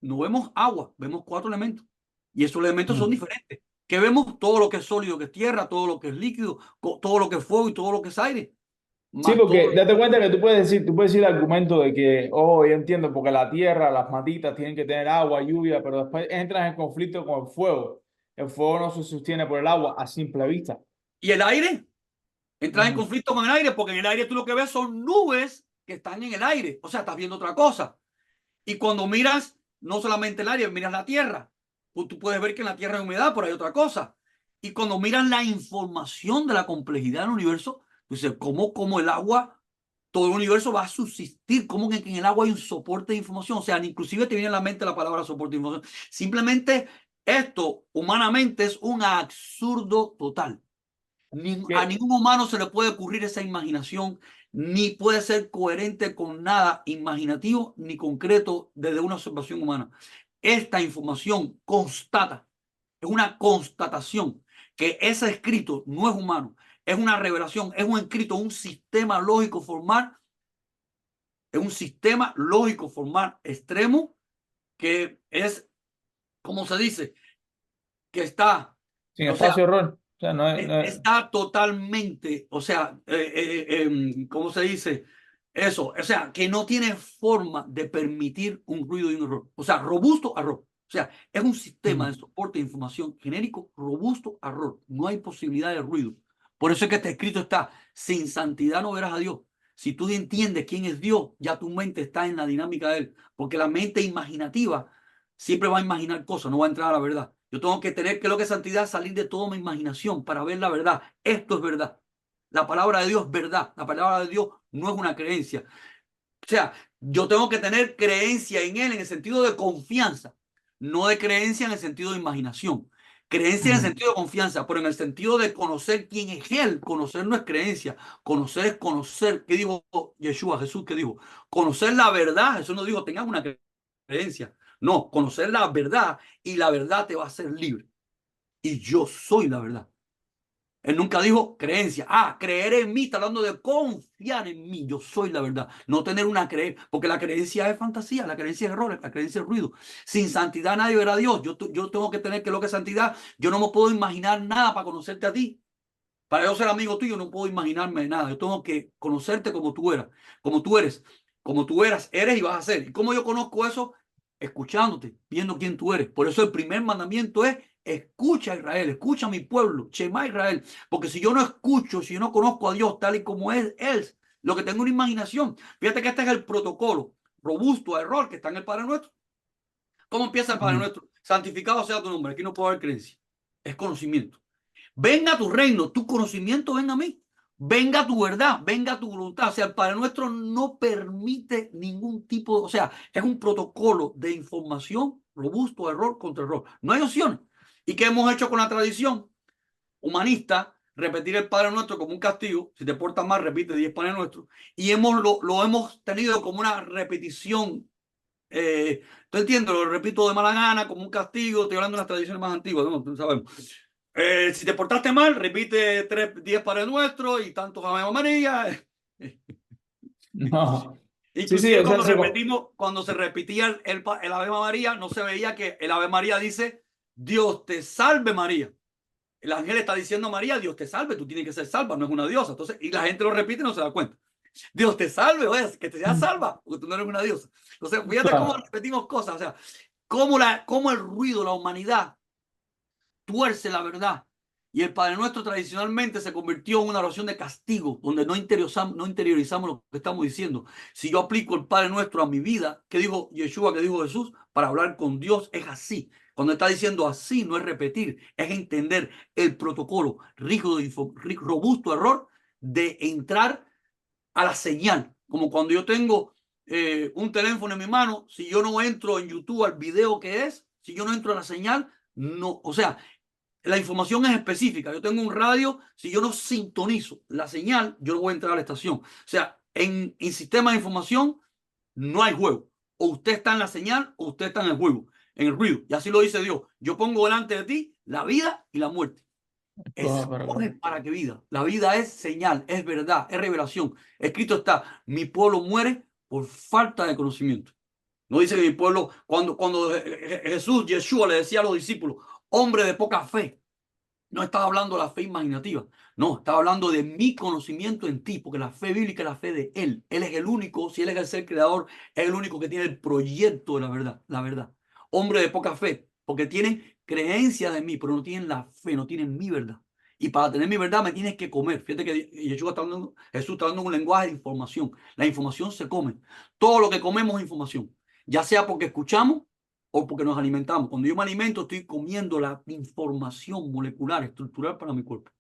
no vemos agua, vemos 4 elementos. Y esos elementos son Mm. diferentes. Que vemos todo lo que es sólido, que es tierra, todo lo que es líquido, todo lo que es fuego y todo lo que es aire. Sí, Más todo. porque date cuenta que tú puedes decir el argumento de que, oh, yo entiendo, porque la tierra, las matitas tienen que tener agua, lluvia, pero después entras en conflicto con el fuego. El fuego no se sostiene por el agua a simple vista. Y el aire, entras en Ujú. conflicto con el aire, porque en el aire tú lo que ves son nubes que están en el aire. O sea, estás viendo otra cosa. Y cuando miras, no solamente el aire, miras la tierra. Pues tú puedes ver que en la tierra hay humedad, pero hay otra cosa. Y cuando miras la información de la complejidad del universo, pues ¿cómo el agua, todo el universo va a subsistir? ¿Cómo que en el agua hay un soporte de información? O sea, inclusive te viene a la mente la palabra soporte de información. Simplemente esto, humanamente, es un absurdo total. A Que, ningún humano se le puede ocurrir esa imaginación, ni puede ser coherente con nada imaginativo ni concreto desde una observación humana. Esta información constata, es una constatación que ese escrito no es humano, es una revelación, es un escrito, un sistema lógico formal, es un sistema lógico formal extremo que es, como se dice, que está sin O sea, espacio de error. O sea, está totalmente, o sea, ¿cómo se dice? Eso, o sea, que no tiene forma de permitir un ruido y un error. O sea, robusto a error. O sea, es un sistema de mm, soporte de información genérico robusto a error. No hay posibilidad de ruido. Por eso es que este escrito está, sin santidad no verás a Dios. Si tú entiendes quién es Dios, ya tu mente está en la dinámica de Él. Porque la mente imaginativa siempre va a imaginar cosas, no va a entrar a la verdad. Yo tengo que tener, que lo que es santidad, salir de toda mi imaginación para ver la verdad. Esto es verdad. La palabra de Dios es verdad. La palabra de Dios no es una creencia. O sea, yo tengo que tener creencia en Él en el sentido de confianza, no de creencia en el sentido de imaginación. Creencia en el mm, sentido de confianza, pero en el sentido de conocer quién es Él. Conocer no es creencia. Conocer es conocer. ¿Qué dijo Yeshua, Jesús? ¿Qué dijo? Conocer la verdad. Jesús no dijo, tengas una creencia. No, conocer la verdad y la verdad te va a hacer libre. Y yo soy la verdad. Él nunca dijo creencia. Ah, creer en mí, está hablando de confiar en mí. Yo soy la verdad. No tener una creencia, porque la creencia es fantasía, la creencia es error, la creencia es ruido. Sin santidad nadie verá a Dios. Yo tengo que tener que lo que es santidad. Yo no me puedo imaginar nada para conocerte a ti. Para yo ser amigo tuyo no puedo imaginarme nada. Yo tengo que conocerte como tú eras, como tú eres, como tú eras, eres y vas a ser. ¿Y cómo yo conozco eso? Escuchándote, viendo quién tú eres. Por eso el primer mandamiento es escucha a Israel, escucha a mi pueblo, Shema Israel. Porque si yo no escucho, si yo no conozco a Dios tal y como es Él, lo que tengo una imaginación. Fíjate que este es el protocolo robusto a error que está en el Padre Nuestro. ¿Cómo empieza el Padre mm. Nuestro? Santificado sea tu nombre. Aquí no puede haber creencia. Es conocimiento. Venga tu reino, tu conocimiento venga a mí. Venga tu verdad, venga tu voluntad. O sea, el Padre Nuestro no permite ningún tipo de, o sea, es un protocolo de información robusto, error contra error. No hay opciones. ¿Y qué hemos hecho con la tradición humanista? Repetir el Padre Nuestro como un castigo. Si te portas mal, repite 10 Padre Nuestros. Y lo hemos tenido como una repetición. ¿Tú entiendes? Lo repito de mala gana, como un castigo. Estoy hablando de las tradiciones más antiguas, ¿no? Tú sabemos. Si te portaste mal, repite 10 Padres Nuestros y tantos Ave María. No. Sí, sí, Inclusive o sea, cuando repetimos, cuando se repetía el Ave María, no se veía que el Ave María dice, Dios te salve María. El ángel está diciendo a María, Dios te salve, tú tienes que ser salva, no es una diosa. Entonces, y la gente lo repite y no se da cuenta. Dios te salve, oye, que te seas salva, porque tú no eres una diosa. Entonces, fíjate cómo claro. repetimos cosas, o sea, cómo el ruido, la humanidad tuerce la verdad. Y el Padre Nuestro tradicionalmente se convirtió en una oración de castigo, donde no interiorizamos lo que estamos diciendo. Si yo aplico el Padre Nuestro a mi vida, ¿qué dijo Yeshua, qué dijo Jesús? Para hablar con Dios es así. Cuando está diciendo así, no es repetir, es entender el protocolo rígido, robusto error de entrar a la señal. Como cuando yo tengo un teléfono en mi mano, si yo no entro en YouTube al video que es, si yo no entro a la señal, no, o sea, la información es específica. Yo tengo un radio, si yo no sintonizo la señal, yo no voy a entrar a la estación. O sea, en sistema de información no hay juego. O usted está en la señal o usted está en el juego, en el ruido. Y así lo dice Dios. Yo pongo delante de ti la vida y la muerte. Todo para acá. Escoge para qué vida. La vida es señal, es verdad, es revelación. Escrito está, mi pueblo muere por falta de conocimiento. No dice que mi pueblo, cuando Jesús, Yeshua le decía a los discípulos, hombre de poca fe, no estaba hablando de la fe imaginativa, no, estaba hablando de mi conocimiento en ti, porque la fe bíblica es la fe de Él. Él es el único, si Él es el ser creador, es el único que tiene el proyecto de la verdad, la verdad. Hombre de poca fe, porque tienen creencia de mí, pero no tienen la fe, no tienen mi verdad. Y para tener mi verdad me tienes que comer. Fíjate que Jesús está dando un lenguaje de información. La información se come. Todo lo que comemos es información. Ya sea porque escuchamos o porque nos alimentamos. Cuando yo me alimento, estoy comiendo la información molecular, estructural para mi cuerpo.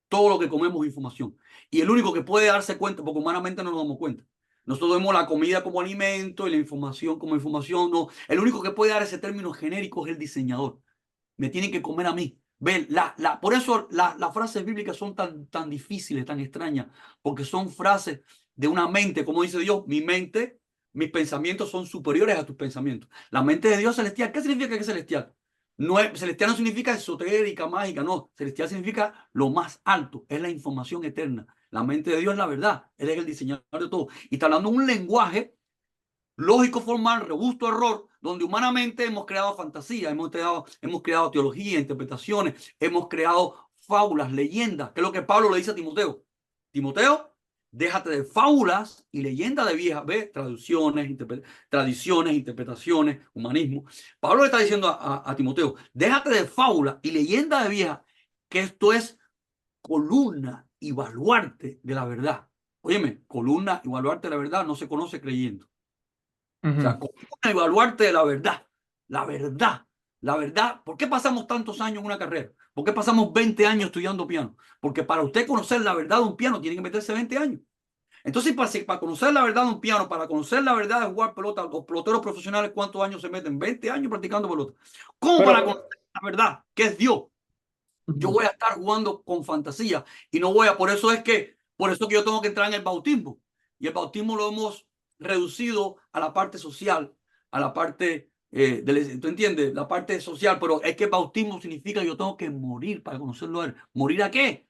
Todo lo que comemos es información. Y el único que puede darse cuenta, porque humanamente no nos damos cuenta. Nosotros vemos la comida como alimento y la información como información. No. El único que puede dar ese término genérico es el diseñador. Me tienen que comer a mí. Ven, por eso las frases bíblicas son tan difíciles, tan extrañas, porque son frases de una mente, como dice Dios, mi mente, mis pensamientos son superiores a tus pensamientos. La mente de Dios celestial, ¿qué significa que es celestial? No es, celestial no significa esotérica, mágica, no. Celestial significa lo más alto, es la información eterna. La mente de Dios es la verdad, Él es el diseñador de todo. Y está hablando un lenguaje lógico, formal, robusto, error, donde humanamente hemos creado fantasía, hemos creado teología, interpretaciones, hemos creado fábulas, leyendas, que es lo que Pablo le dice a Timoteo. Timoteo, déjate de fábulas y leyendas de viejas, ve, tradiciones, interpretaciones, humanismo. Pablo le está diciendo a Timoteo, déjate de fábulas y leyendas de viejas, que esto es columna y baluarte de la verdad. Óyeme, columna y baluarte de la verdad no se conoce creyendo. O sea, Ujú. columna y baluarte de la verdad. La verdad. La verdad. ¿Por qué pasamos tantos años en una carrera? ¿Por qué pasamos 20 años estudiando piano? Porque para usted conocer la verdad de un piano tiene que meterse 20 años. Entonces, para conocer la verdad de un piano, para conocer la verdad de jugar pelota, los peloteros profesionales, ¿cuántos años se meten? 20 años practicando pelota. ¿Cómo Pero, para conocer la verdad? ¿Qué es Dios? Yo ujú. voy a estar jugando con fantasía y no por eso que yo tengo que entrar en el bautismo. Y el bautismo lo hemos reducido a la parte social, a la parte, ¿tú entiendes? La parte social, pero es que el bautismo significa que yo tengo que morir para conocerlo a él. ¿Morir a qué?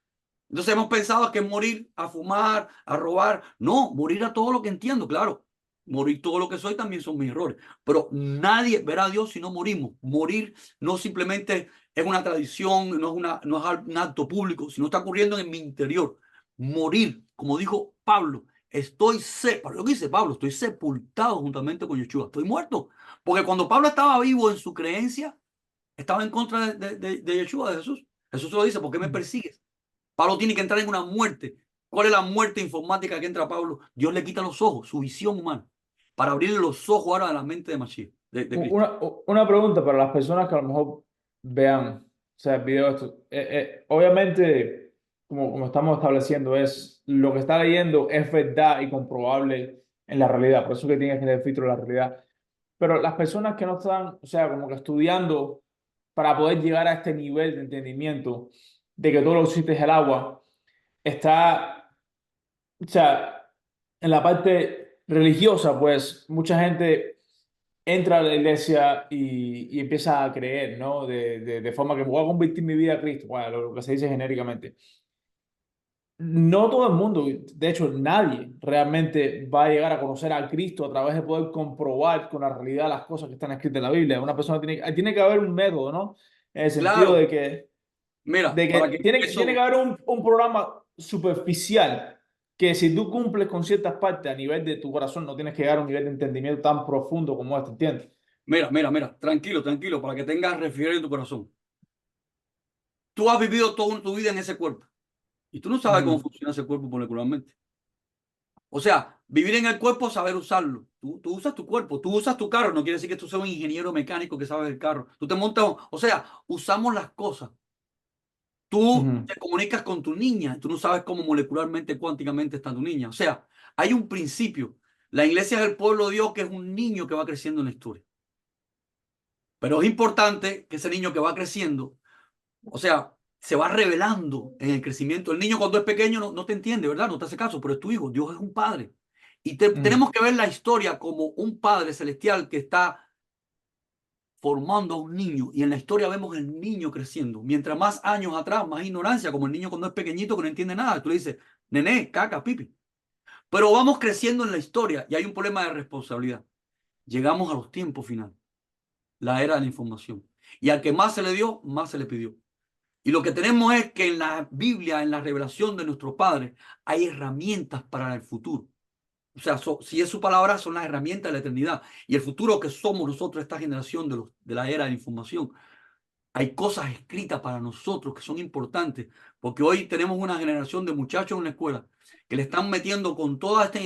Entonces hemos pensado que es morir a fumar, a robar. No, morir a todo lo que entiendo, claro. Morir todo lo que soy también son mis errores. Pero nadie verá a Dios si no morimos. Morir no simplemente es una tradición, no es un acto público, sino está ocurriendo en mi interior. Morir, como dijo Pablo, lo que dice Pablo, estoy sepultado juntamente con Yeshua, estoy muerto. Porque cuando Pablo estaba vivo en su creencia, estaba en contra de Yeshua, de Jesús. Jesús se lo dice, ¿por qué me persigues? Pablo tiene que entrar en una muerte. ¿Cuál es la muerte informática que entra a Pablo? Dios le quita los ojos, su visión humana, para abrirle los ojos ahora de la mente de Mashiach, de Cristo. Una pregunta para las personas que a lo mejor vean, o sea, el video esto. Obviamente, como estamos estableciendo, es lo que está leyendo es verdad y comprobable en la realidad. Por eso que tiene que tener el filtro de la realidad. Pero las personas que no están, o sea, como que estudiando para poder llegar a este nivel de entendimiento de que todo lo que existe es el agua, está, o sea, en la parte religiosa, pues mucha gente entra a la iglesia y empieza a creer, ¿no? De forma que voy a convertir mi vida a Cristo, bueno, lo que se dice genéricamente. No todo el mundo, de hecho nadie realmente va a llegar a conocer a Cristo a través de poder comprobar con la realidad las cosas que están escritas en la Biblia. Una persona tiene que haber un método, ¿no? En el sentido Claro, de mira, para que que tiene que haber un programa superficial que si tú cumples con ciertas partes a nivel de tu corazón, no tienes que llegar a un nivel de entendimiento tan profundo como este, ¿entiendes? mira, tranquilo, tranquilo, para que tengas refrigerio en tu corazón. Tú has vivido toda tu vida en ese cuerpo y tú no sabes cómo Ujú. funciona ese cuerpo molecularmente. O sea, vivir en el cuerpo, saber usarlo. Tú usas tu cuerpo, tú usas tu carro, no quiere decir que tú seas un ingeniero mecánico que sabe del carro. Tú te montas, o sea, usamos las cosas. Tú Ujú. te comunicas con tu niña, tú no sabes cómo molecularmente, cuánticamente está tu niña. O sea, hay un principio. La iglesia es el pueblo de Dios que es un niño que va creciendo en la historia. Pero es importante que ese niño que va creciendo, o sea, se va revelando en el crecimiento. El niño cuando es pequeño no te entiende, ¿verdad? No te hace caso, pero es tu hijo. Dios es un padre. Y Ujú. tenemos que ver la historia como un padre celestial que está formando a un niño. Y en la historia vemos el niño creciendo. Mientras más años atrás, más ignorancia, como el niño cuando es pequeñito que no entiende nada. Tú le dices, nené, caca, pipi. Pero vamos creciendo en la historia y hay un problema de responsabilidad. Llegamos a los tiempos finales, la era de la información. Y al que más se le dio, más se le pidió. Y lo que tenemos es que en la Biblia, en la revelación de nuestro Padre, hay herramientas para el futuro. O sea, si es su palabra, son las herramientas de la eternidad. Y el futuro que somos nosotros, esta generación de la era de la información, hay cosas escritas para nosotros que son importantes, porque hoy tenemos una generación de muchachos en la escuela que le están metiendo con toda esta,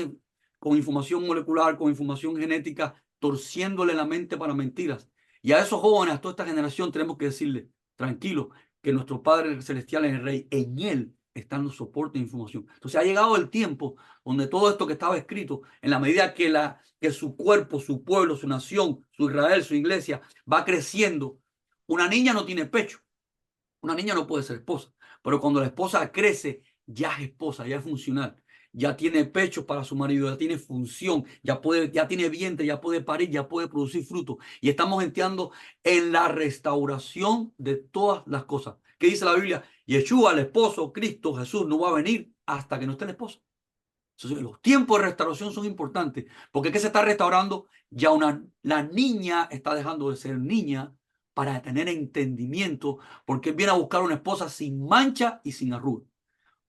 con información molecular, con información genética, torciéndole la mente para mentiras. Y a esos jóvenes, a toda esta generación, tenemos que decirle, tranquilo, que nuestro Padre Celestial es el Rey, en Él están los soportes de información. Entonces ha llegado el tiempo donde todo esto que estaba escrito, en la medida que su cuerpo, su pueblo, su nación, su Israel, su iglesia, va creciendo. Una niña no tiene pecho, una niña no puede ser esposa, pero cuando la esposa crece, ya es esposa, ya es funcional, ya tiene pecho para su marido, ya tiene función, ya tiene vientre, ya puede parir, ya puede producir fruto. Y estamos entrando en la restauración de todas las cosas. ¿Qué dice la Biblia? Yeshua, el esposo, Cristo, Jesús, no va a venir hasta que no esté la esposa. Entonces, los tiempos de restauración son importantes, porque ¿qué se está restaurando? Ya la niña está dejando de ser niña para tener entendimiento, porque viene a buscar una esposa sin mancha y sin arruga.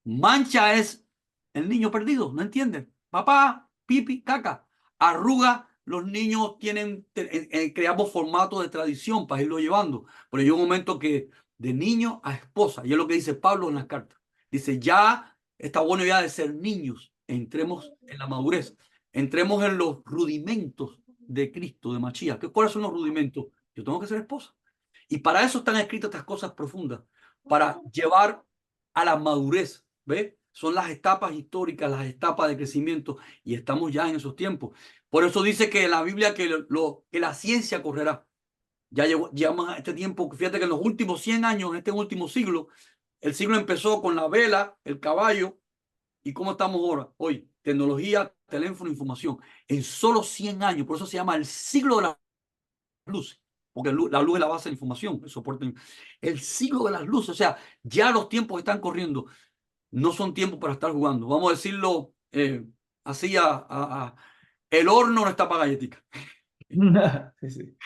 Mancha es el niño perdido, ¿no entienden? Papá, pipi, caca. Arruga, los niños tienen, creamos formatos de tradición para irlo llevando. Pero llega un momento que de niño a esposa, y es lo que dice Pablo en las cartas. Dice, ya está bueno ya de ser niños, entremos en la madurez, entremos en los rudimentos de Cristo, de Machía. ¿Cuáles son los rudimentos? Yo tengo que ser esposa. Y para eso están escritas estas cosas profundas, para llevar a la madurez. ¿Ve? Son las etapas históricas, las etapas de crecimiento, y estamos ya en esos tiempos. Por eso dice que la Biblia que la ciencia correrá. Ya llegamos a este tiempo. Fíjate que en los últimos 100 años, en este último siglo, el siglo empezó con la vela, el caballo, y ¿cómo estamos ahora? Hoy, tecnología, teléfono, información. En solo 100 años, por eso se llama el siglo de la luz, porque la luz es la base de la información, el soporte. El siglo de las luces, o sea, ya los tiempos están corriendo. No son tiempos para estar jugando. Vamos a decirlo así, el horno no está para galletica. Sí, sí.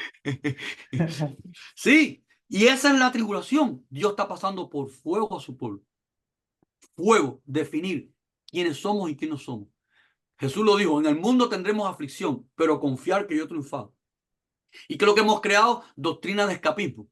Sí, y esa es la tribulación. Dios está pasando por fuego a su pueblo. Fuego, definir quiénes somos y quiénes no somos. Jesús lo dijo, en el mundo tendremos aflicción, pero confiar que yo he triunfado. ¿Y qué es lo que hemos creado? Doctrina de escapismo,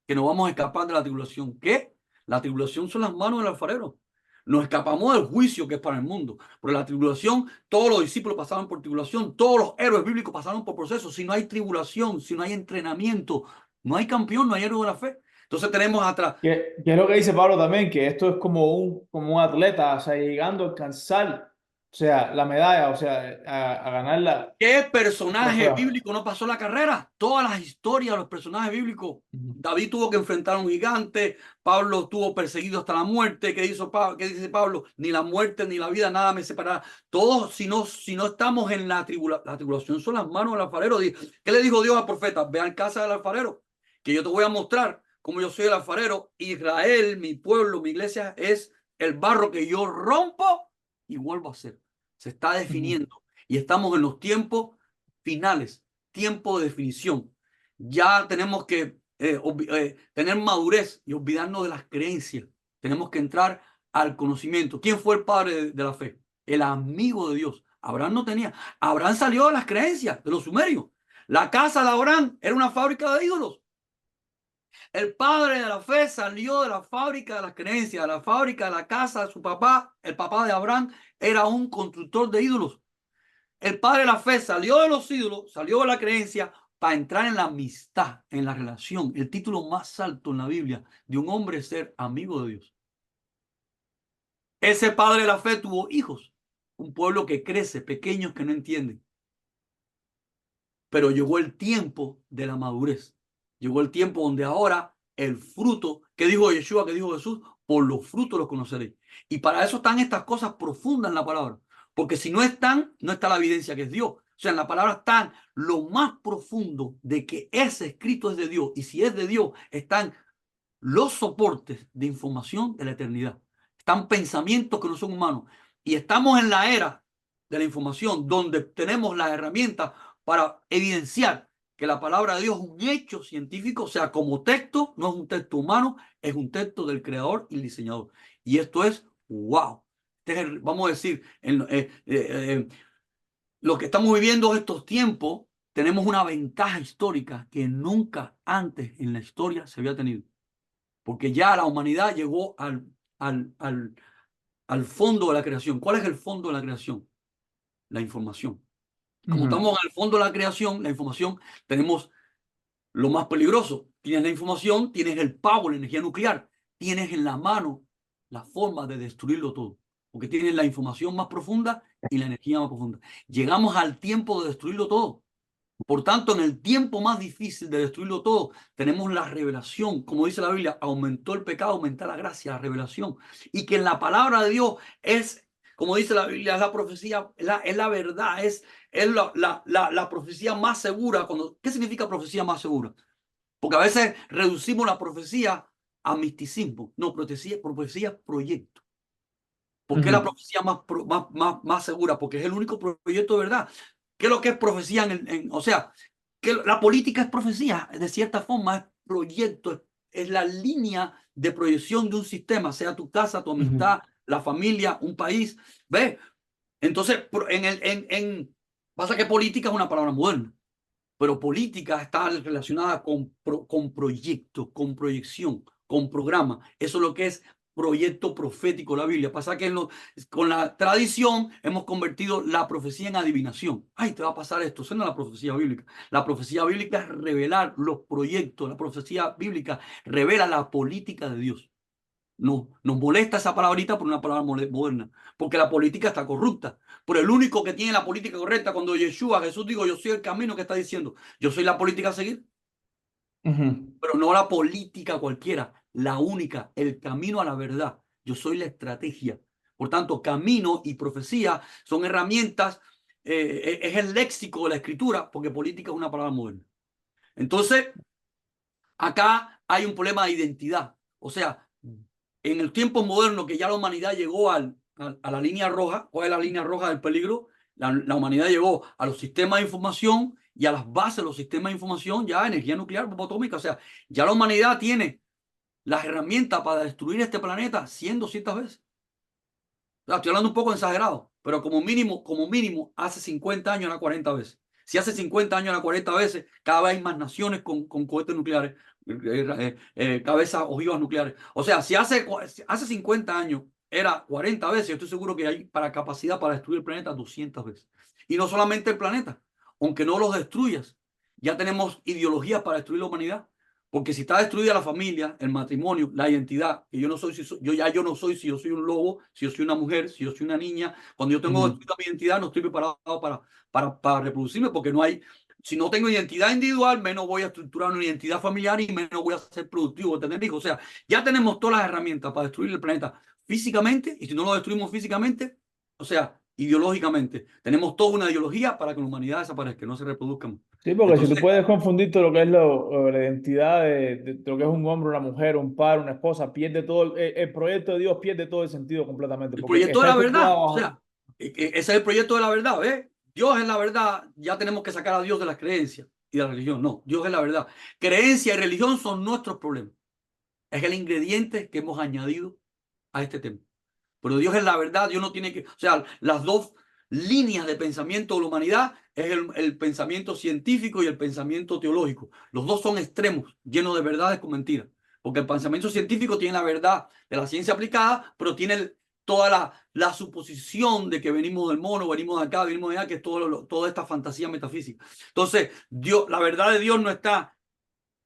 que nos vamos a escapar de la tribulación. ¿Qué? La tribulación son las manos del alfarero. Nos escapamos del juicio que es para el mundo. Por la tribulación, todos los discípulos pasaron por tribulación, todos los héroes bíblicos pasaron por procesos. Si no hay tribulación, si no hay entrenamiento, no hay campeón, no hay héroe de la fe. Entonces tenemos atrás, Que es lo que dice Pablo también, que esto es como un atleta, o sea, llegando a alcanzar, o sea, la medalla, o sea, a ganar ¿qué la personaje prueba. bíblico no pasó la carrera? Todas las historias de los personajes bíblicos. Ujú. David tuvo que enfrentar a un gigante, Pablo estuvo perseguido hasta la muerte. ¿Qué hizo Pablo? ¿Qué dice Pablo? Ni la muerte ni la vida, nada me separará. Todos, si no estamos en la tribulación, son las manos del alfarero. ¿Qué le dijo Dios al profeta? Ve al casa del alfarero, que yo te voy a mostrar cómo yo soy el alfarero. Israel, mi pueblo, mi iglesia, es el barro que yo rompo y vuelvo a hacer. Se está Ujú. definiendo. Y estamos en los tiempos finales, tiempo de definición. Ya tenemos que tener madurez y olvidarnos de las creencias. Tenemos que entrar al conocimiento. ¿Quién fue el padre de la fe? El amigo de Dios. Abraham no tenía. Abraham salió de las creencias de los sumerios. La casa de Abraham era una fábrica de ídolos. El padre de la fe salió de la fábrica de las creencias, de la fábrica de la casa de su papá. El papá de Abraham era un constructor de ídolos. El padre de la fe salió de los ídolos, salió de la creencia para entrar en la amistad, en la relación. El título más alto en la Biblia de un hombre es ser amigo de Dios. Ese padre de la fe tuvo hijos, un pueblo que crece, pequeños que no entienden. Pero llegó el tiempo de la madurez. Llegó el tiempo donde ahora el fruto, que dijo Yeshua, que dijo Jesús, por los frutos los conoceréis. Y para eso están estas cosas profundas en la palabra. Porque si no están, no está la evidencia que es Dios. O sea, en la palabra están lo más profundo de que ese escrito es de Dios. Y si es de Dios, están los soportes de información de la eternidad. Están pensamientos que no son humanos. Y estamos en la era de la información donde tenemos las herramientas para evidenciar que la palabra de Dios es un hecho científico, o sea, como texto, no es un texto humano, es un texto del creador y el diseñador. Y esto es wow. Vamos a decir, lo que estamos viviendo estos tiempos, tenemos una ventaja histórica que nunca antes en la historia se había tenido. Porque ya la humanidad llegó al, al, al fondo de la creación. ¿Cuál es el fondo de la creación? La información. Como Ujú. estamos al fondo de la creación, la información, tenemos lo más peligroso. Tienes la información, tienes el power, la energía nuclear, tienes en la mano la forma de destruirlo todo. Porque tienes la información más profunda y la energía más profunda. Llegamos al tiempo de destruirlo todo. Por tanto, en el tiempo más difícil de destruirlo todo, tenemos la revelación. Como dice la Biblia, aumentó el pecado, aumenta la gracia, la revelación. Y que en la palabra de Dios es, como dice la Biblia, es la profecía, es la verdad, es la profecía más segura. ¿Qué significa profecía más segura? Porque a veces reducimos la profecía a misticismo. No, profecía proyecto. ¿Por qué la Ujú, profecía más segura? Porque es el único proyecto de verdad. ¿Qué es lo que es profecía? O sea, que la política es profecía, de cierta forma es proyecto, es la línea de proyección de un sistema, sea tu casa, tu ujú, amistad, la familia, un país. ¿Ves? Entonces, pasa que política es una palabra moderna, pero política está relacionada con proyectos, con proyección, con programa. Eso es lo que es proyecto profético la Biblia. Pasa que con la tradición hemos convertido la profecía en adivinación. Ay, te va a pasar esto. Eso no es la profecía bíblica. La profecía bíblica es revelar los proyectos. La profecía bíblica revela la política de Dios. No, nos molesta esa palabrita por una palabra moderna, porque la política está corrupta. Pero el único que tiene la política correcta, cuando Yeshua, Jesús digo, yo soy el camino, que está diciendo, yo soy la política a seguir, ujú. pero no la política cualquiera, la única, el camino a la verdad. Yo soy la estrategia. Por tanto, camino y profecía son herramientas, es el léxico de la escritura, porque política es una palabra moderna. Entonces, acá hay un problema de identidad. O sea, en el tiempo moderno que ya la humanidad llegó a la línea roja, ¿cuál es la línea roja del peligro? La humanidad llegó a los sistemas de información y a las bases de los sistemas de información, ya energía nuclear, bomba atómica. O sea, ya la humanidad tiene las herramientas para destruir este planeta 100, 200 veces. O sea, estoy hablando un poco exagerado, pero como mínimo, hace 50 años era 40 veces. Si hace 50 años era 40 veces, cada vez hay más naciones con cohetes nucleares, cabezas ojivas nucleares. O sea, si hace 50 años era 40 veces, yo estoy seguro que hay para capacidad para destruir el planeta 200 veces. Y no solamente el planeta, aunque no los destruyas, ya tenemos ideologías para destruir la humanidad. Porque si está destruida la familia, el matrimonio, la identidad, que yo no soy, yo no soy si yo soy un lobo, si yo soy una mujer, si yo soy una niña, cuando yo tengo Ujú. destruida mi identidad, no estoy preparado para reproducirme, porque no hay, si no tengo identidad individual, menos voy a estructurar una identidad familiar y menos voy a ser productivo, tener hijos. O sea, ya tenemos todas las herramientas para destruir el planeta físicamente, y si no lo destruimos físicamente, o sea, ideológicamente, tenemos toda una ideología para que la humanidad desaparezca, no se reproduzca más. Sí, porque si tú Entonces, puedes confundir todo lo que es la identidad de lo que es un hombre, una mujer, un padre, una esposa, pierde todo, el proyecto de Dios pierde todo el sentido completamente, el porque proyecto de está la verdad, o estructurado. sea, ese es el proyecto de la verdad, ¿ves? Dios es la verdad, ya tenemos que sacar a Dios de las creencias y de la religión. No, Dios es la verdad. Creencia y religión son nuestros problemas. Es el ingrediente que hemos añadido a este tema. Pero Dios es la verdad, Dios no tiene que, o sea, las dos líneas de pensamiento de la humanidad es el pensamiento científico y el pensamiento teológico. Los dos son extremos, llenos de verdades con mentiras. Porque el pensamiento científico tiene la verdad de la ciencia aplicada, pero tiene toda la suposición de que venimos del mono, venimos de acá, venimos de allá, que es toda esta fantasía metafísica. Entonces, Dios, la verdad de Dios no está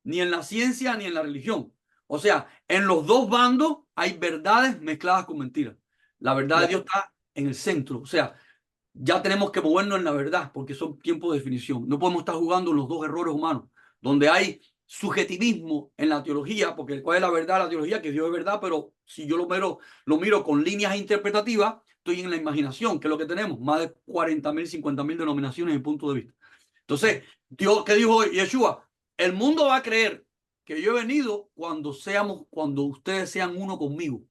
ni en la ciencia ni en la religión. O sea, en los dos bandos hay verdades mezcladas con mentiras. La verdad de Dios Claro. está en el centro. O sea, ya tenemos que movernos en la verdad porque son tiempos de definición. No podemos estar jugando en los dos errores humanos, donde hay subjetivismo en la teología, porque ¿cuál es la verdad de la teología? Que Dios es verdad, pero si yo lo miro con líneas interpretativas, estoy en la imaginación, que es lo que tenemos, más de 40.000, 50.000 denominaciones y puntos de vista. Entonces, Dios, ¿qué dijo Yeshua? El mundo va a creer que yo he venido cuando ustedes sean uno conmigo.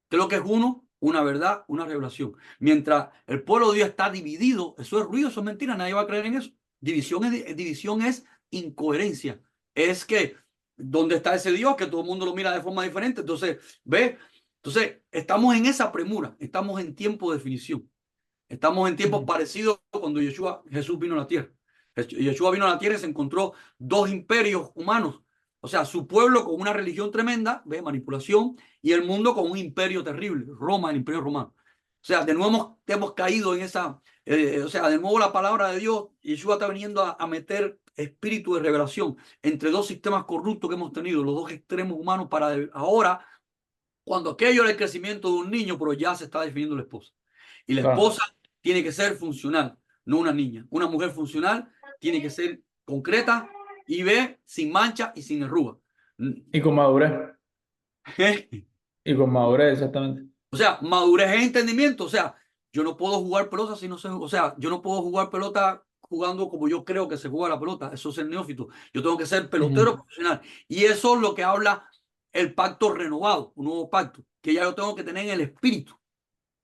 ¿Qué es lo que es uno? Una verdad, una revelación. Mientras el pueblo de Dios está dividido, eso es ruido, eso es mentira, nadie va a creer en eso. División es incoherencia. Es que, ¿dónde está ese Dios? Que todo el mundo lo mira de forma diferente. Entonces, ¿ve? Entonces, estamos en esa premura, estamos en tiempo de definición. Estamos en tiempos Ujú. parecidos cuando Jesús vino a la tierra. Yeshua vino a la tierra y se encontró dos imperios humanos. O sea, su pueblo con una religión tremenda, ¿ve? Manipulación, y el mundo con un imperio terrible, Roma, el imperio romano. O sea, de nuevo hemos caído en esa, o sea, de nuevo la palabra de Dios, Yeshua está viniendo a meter espíritu de revelación entre dos sistemas corruptos que hemos tenido, los dos extremos humanos, para ahora, cuando aquello era el crecimiento de un niño, pero ya se está definiendo la esposa. Y la Claro. esposa tiene que ser funcional, no una niña. Una mujer funcional tiene que ser concreta y ve sin mancha y sin arruga. Y con madurez. Y con madurez, exactamente. O sea, madurez es entendimiento. O sea, yo no puedo jugar pelota si no sé, o sea, yo no puedo jugar pelota jugando como yo creo que se juega la pelota. Eso es el neófito. Yo tengo que ser pelotero Ujú. profesional. Y eso es lo que habla el pacto renovado, un nuevo pacto, que ya yo tengo que tener en el espíritu.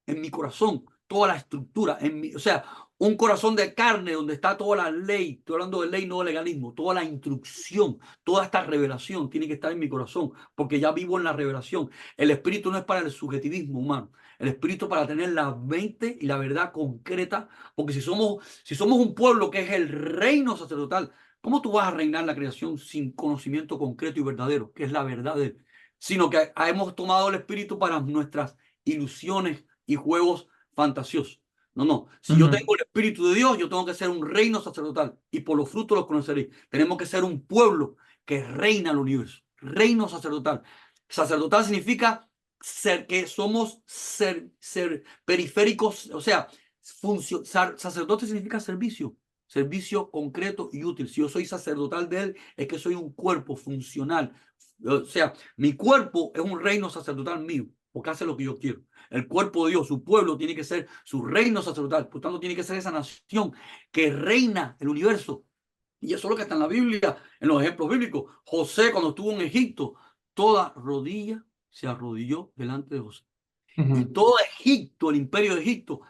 en mi corazón, toda la estructura, o sea, un corazón de carne donde está toda la ley, estoy hablando de ley, no de legalismo, toda la instrucción, toda esta revelación tiene que estar en mi corazón, porque ya vivo en la revelación. El espíritu no es para el subjetivismo humano, el espíritu para tener la mente y la verdad concreta, porque si somos un pueblo que es el reino sacerdotal, ¿cómo tú vas a reinar la creación sin conocimiento concreto y verdadero, que es la verdad de él? Sino que hemos tomado el espíritu para nuestras ilusiones y juegos fantasiosos. No, no. Si yo Ujú, tengo el Espíritu de Dios, yo tengo que ser un reino sacerdotal y por los frutos los conoceréis. Tenemos que ser un pueblo que reina el universo. Reino sacerdotal. Sacerdotal significa ser que somos ser periféricos, o sea, sacerdote significa servicio, servicio concreto y útil. Si yo soy sacerdotal de él, es que soy un cuerpo funcional. O sea, mi cuerpo es un reino sacerdotal mío, porque hace lo que yo quiero. El cuerpo de Dios, su pueblo, tiene que ser su reino sacerdotal. Por tanto, tiene que ser esa nación que reina el universo. Y eso es lo que está en la Biblia, en los ejemplos bíblicos. José, cuando estuvo en Egipto, toda rodilla se arrodilló delante de José. Y ujú, todo Egipto, el imperio de Egipto,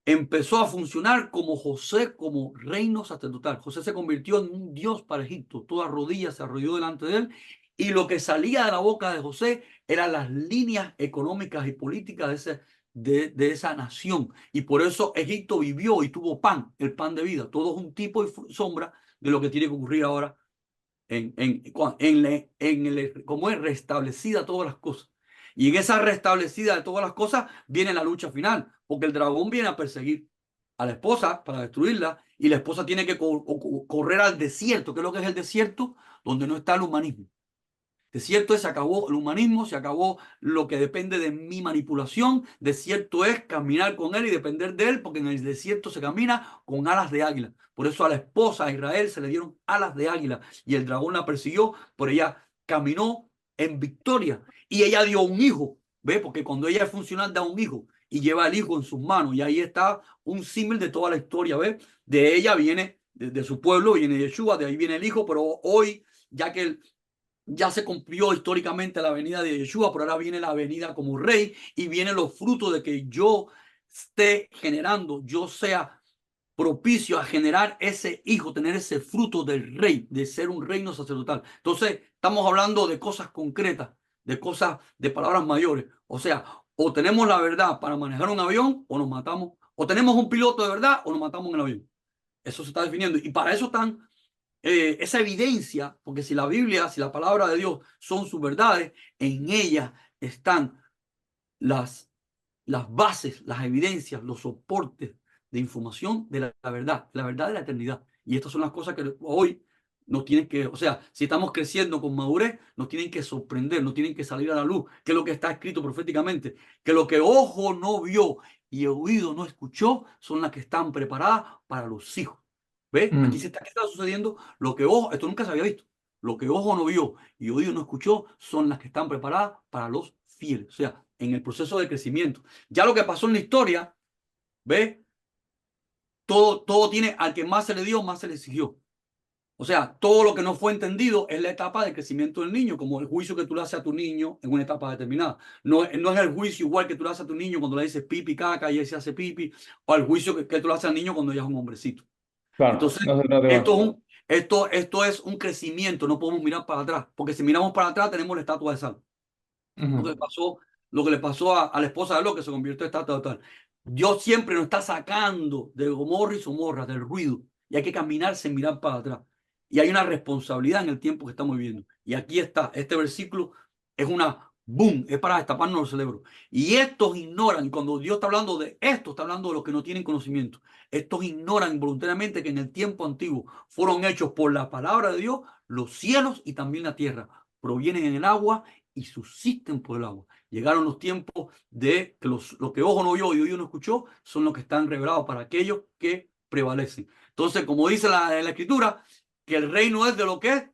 empezó a funcionar como José, como reino sacerdotal. José se convirtió en un dios para Egipto. Toda rodilla se arrodilló delante de él. Y lo que salía de la boca de José eran las líneas económicas y políticas de esa nación. Y por eso Egipto vivió y tuvo pan, el pan de vida. Todo es un tipo y sombra de lo que tiene que ocurrir ahora cómo es restablecida todas las cosas. Y en esa restablecida de todas las cosas viene la lucha final, porque el dragón viene a perseguir a la esposa para destruirla y la esposa tiene que correr al desierto. ¿Qué es lo que es el desierto? Donde no está el humanismo. Desierto es, se acabó el humanismo, se acabó lo que depende de mi manipulación. Desierto es caminar con él y depender de él, porque en el desierto se camina con alas de águila. Por eso a la esposa de Israel se le dieron alas de águila y el dragón la persiguió, pero ella caminó en victoria y ella dio un hijo, ¿ve? Porque cuando ella es funcional da un hijo y lleva el hijo en sus manos y ahí está un símil de toda la historia, ¿ve? De ella viene, de su pueblo viene Yeshua, de ahí viene el hijo, pero hoy, ya que ya se cumplió históricamente la venida de Yeshua, pero ahora viene la venida como rey y vienen los frutos de que yo esté generando, yo sea propicio a generar ese hijo, tener ese fruto del rey, de ser un reino sacerdotal. Entonces, estamos hablando de cosas concretas, de cosas, de palabras mayores. O sea, o tenemos la verdad para manejar un avión o nos matamos, o tenemos un piloto de verdad o nos matamos en el avión. Eso se está definiendo. Y para eso están esa evidencia, porque si la Biblia, si la palabra de Dios son sus verdades, en ella están las, las bases, las evidencias, los soportes de información de la verdad de la eternidad. Y estas son las cosas que hoy nos tienen que, o sea, si estamos creciendo con madurez, nos tienen que sorprender, nos tienen que salir a la luz, que es lo que está escrito proféticamente, que lo que ojo no vio y oído no escuchó son las que están preparadas para los hijos. ¿Ves? ujú. Aquí está sucediendo lo que ojo, esto nunca se había visto. Lo que ojo no vio y oído no escuchó son las que están preparadas para los fieles. O sea, en el proceso de crecimiento. Ya lo que pasó en la historia, ¿ves? Todo tiene, al que más se le dio, más se le exigió. O sea, todo lo que no fue entendido es la etapa de crecimiento del niño, como el juicio que tú le haces a tu niño en una etapa determinada. No es el juicio igual que tú le haces a tu niño cuando le dices pipi, caca y él se hace pipi, o el juicio que tú le haces al niño cuando ya es un hombrecito. Claro, Entonces, no se trata igual. esto es un crecimiento, no podemos mirar para atrás, porque si miramos para atrás tenemos la estatua de sal. Lo que Ujú, le pasó, lo que le pasó a la esposa de Lot, que se convirtió en estatua total. Dios siempre nos está sacando de Gomorra y Somorra, del ruido, y hay que caminar sin mirar para atrás. Y hay una responsabilidad en el tiempo que estamos viviendo. Y aquí está, este versículo es una boom, es para destaparnos los cerebros. Y estos ignoran, y cuando Dios está hablando de esto, está hablando de los que no tienen conocimiento. Estos ignoran involuntariamente que en el tiempo antiguo fueron hechos por la palabra de Dios los cielos y también la tierra. Provienen en el agua y subsisten por el agua. Llegaron los tiempos de que lo que ojo no vio y oído no escuchó son los que están revelados para aquellos que prevalecen. Entonces, como dice la escritura, que el reino es de lo que es,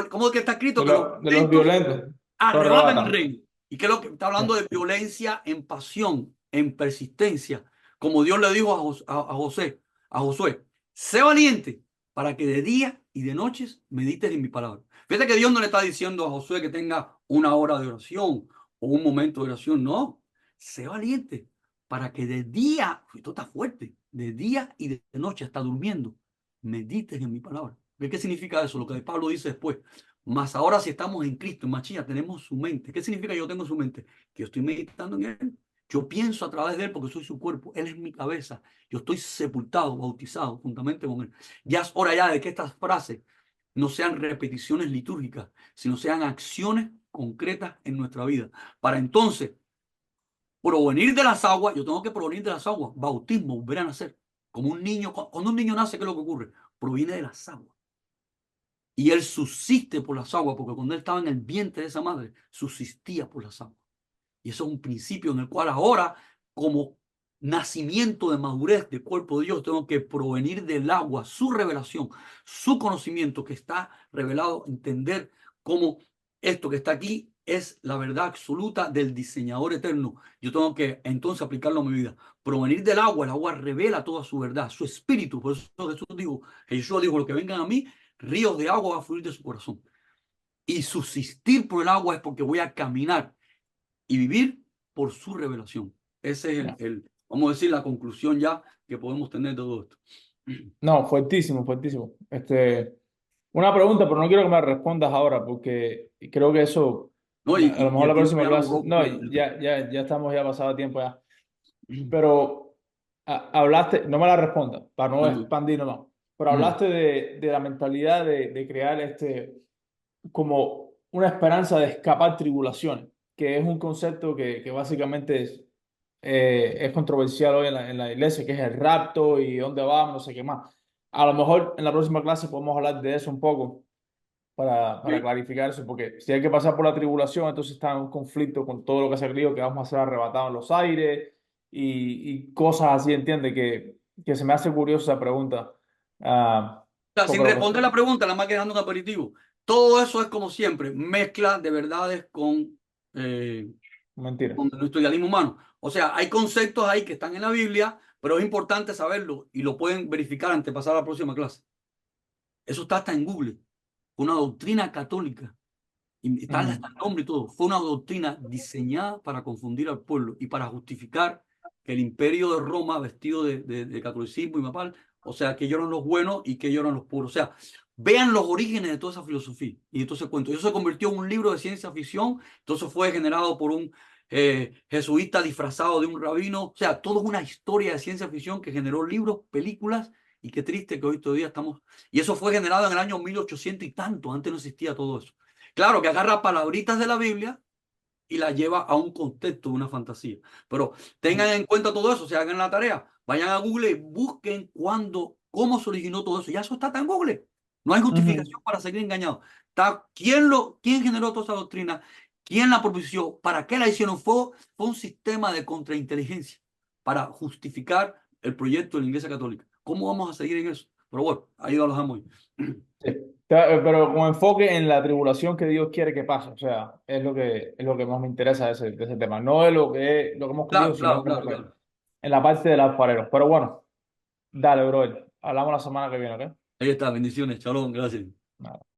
¿cómo es que está escrito? Que los de los violentos violentos, lo arrebatan el arrebatan. reino. ¿Y qué es lo que está Sí. hablando de violencia en pasión, en persistencia? Como Dios le dijo a Josué, sé valiente para que de día y de noches medites en mi palabra. Fíjate que Dios no le está diciendo a Josué que tenga una hora de oración o un momento de oración, no. Sé valiente. para que de día, esto está fuerte, de día y de noche, hasta durmiendo, medites en mi palabra. ¿Qué significa eso? Lo que Pablo dice después. Mas ahora si estamos en Cristo, en Machía, tenemos su mente. ¿Qué significa yo tengo su mente? Que yo estoy meditando en Él. Yo pienso a través de Él porque soy su cuerpo. Él es mi cabeza. Yo estoy sepultado, bautizado juntamente con Él. Ya es hora ya de que estas frases no sean repeticiones litúrgicas, sino sean acciones concretas en nuestra vida. Para entonces provenir de las aguas, yo tengo que provenir de las aguas, bautismo, volver a nacer. Como un niño, cuando un niño nace, ¿qué es lo que ocurre? Proviene de las aguas. Y él subsiste por las aguas, porque cuando él estaba en el vientre de esa madre, subsistía por las aguas. Y eso es un principio en el cual ahora, como nacimiento de madurez del cuerpo de Dios, tengo que provenir del agua, su revelación, su conocimiento que está revelado, entender cómo esto que está aquí es la verdad absoluta del diseñador eterno. Yo tengo que entonces aplicarlo a mi vida. Provenir del agua, el agua revela toda su verdad, su espíritu. Por eso Jesús dijo, lo que vengan a mí, ríos de agua va a fluir de su corazón. Y subsistir por el agua es porque voy a caminar y vivir por su revelación. Ese es Ya. vamos a decir, la conclusión ya que podemos tener de todo esto. No, fuertísimo, fuertísimo. Una pregunta, pero no quiero que me respondas ahora, porque creo que eso, No, a lo y mejor el la tiempo próxima ya nos clase, jugó no, completa. ya estamos ya pasado tiempo ya. Pero hablaste, no me la respondas, para no Ajá. expandir nomás, pero Mm. hablaste de la mentalidad de crear como una esperanza de escapar tribulaciones, que es un concepto que básicamente es controversial hoy en la iglesia, que es el rapto y dónde vamos, no sé qué más. A lo mejor en la próxima clase podemos hablar de eso un poco para Sí. clarificar eso, porque si hay que pasar por la tribulación, entonces está en un conflicto con todo lo que se ha creído, que vamos a ser arrebatados en los aires y cosas así, ¿entiendes? Que se me hace curiosa esa pregunta. O sea, Porque sin lo que... responder la pregunta, la más que dando un aperitivo. Todo eso es como siempre, mezcla de verdades eh, Mentira. con nuestro idealismo humano. O sea, hay conceptos ahí que están en la Biblia, pero es importante saberlo y lo pueden verificar antes de pasar a la próxima clase. Eso está hasta en Google. Una doctrina católica. Y está Ujú. hasta el nombre y todo. Fue una doctrina diseñada para confundir al pueblo y para justificar que el imperio de Roma, vestido de catolicismo y papal, o sea, que ellos eran los buenos y que ellos eran los puros. O sea, vean los orígenes de toda esa filosofía y de todo ese cuento. Eso se convirtió en un libro de ciencia ficción, entonces fue generado por un jesuita disfrazado de un rabino. O sea, todo es una historia de ciencia ficción que generó libros, películas, y qué triste que hoy todavía estamos. Y eso fue generado en el año 1800 y tanto, antes no existía todo eso. Claro que agarra palabritas de la Biblia y la lleva a un contexto de una fantasía. Pero tengan en cuenta todo eso, se hagan la tarea, vayan a Google y busquen cómo se originó todo eso. Ya eso está en Google. No hay Ujú. justificación para seguir engañados. Está, quién generó toda esa doctrina? ¿Quién la propició? ¿Para qué la hicieron? Fue un sistema de contrainteligencia para justificar el proyecto de la Iglesia Católica. ¿Cómo vamos a seguir en eso? Pero bueno, ahí lo dejamos. Sí. Pero con enfoque en la tribulación que Dios quiere que pase. O sea, es lo que más me interesa de ese tema. No es lo que hemos escogido, Claro, sino claro, como claro, que claro. en la parte de los alfareros. Pero bueno, dale, brother. Hablamos la semana que viene, ¿ok? Ahí está, bendiciones, chalón, gracias. Nada.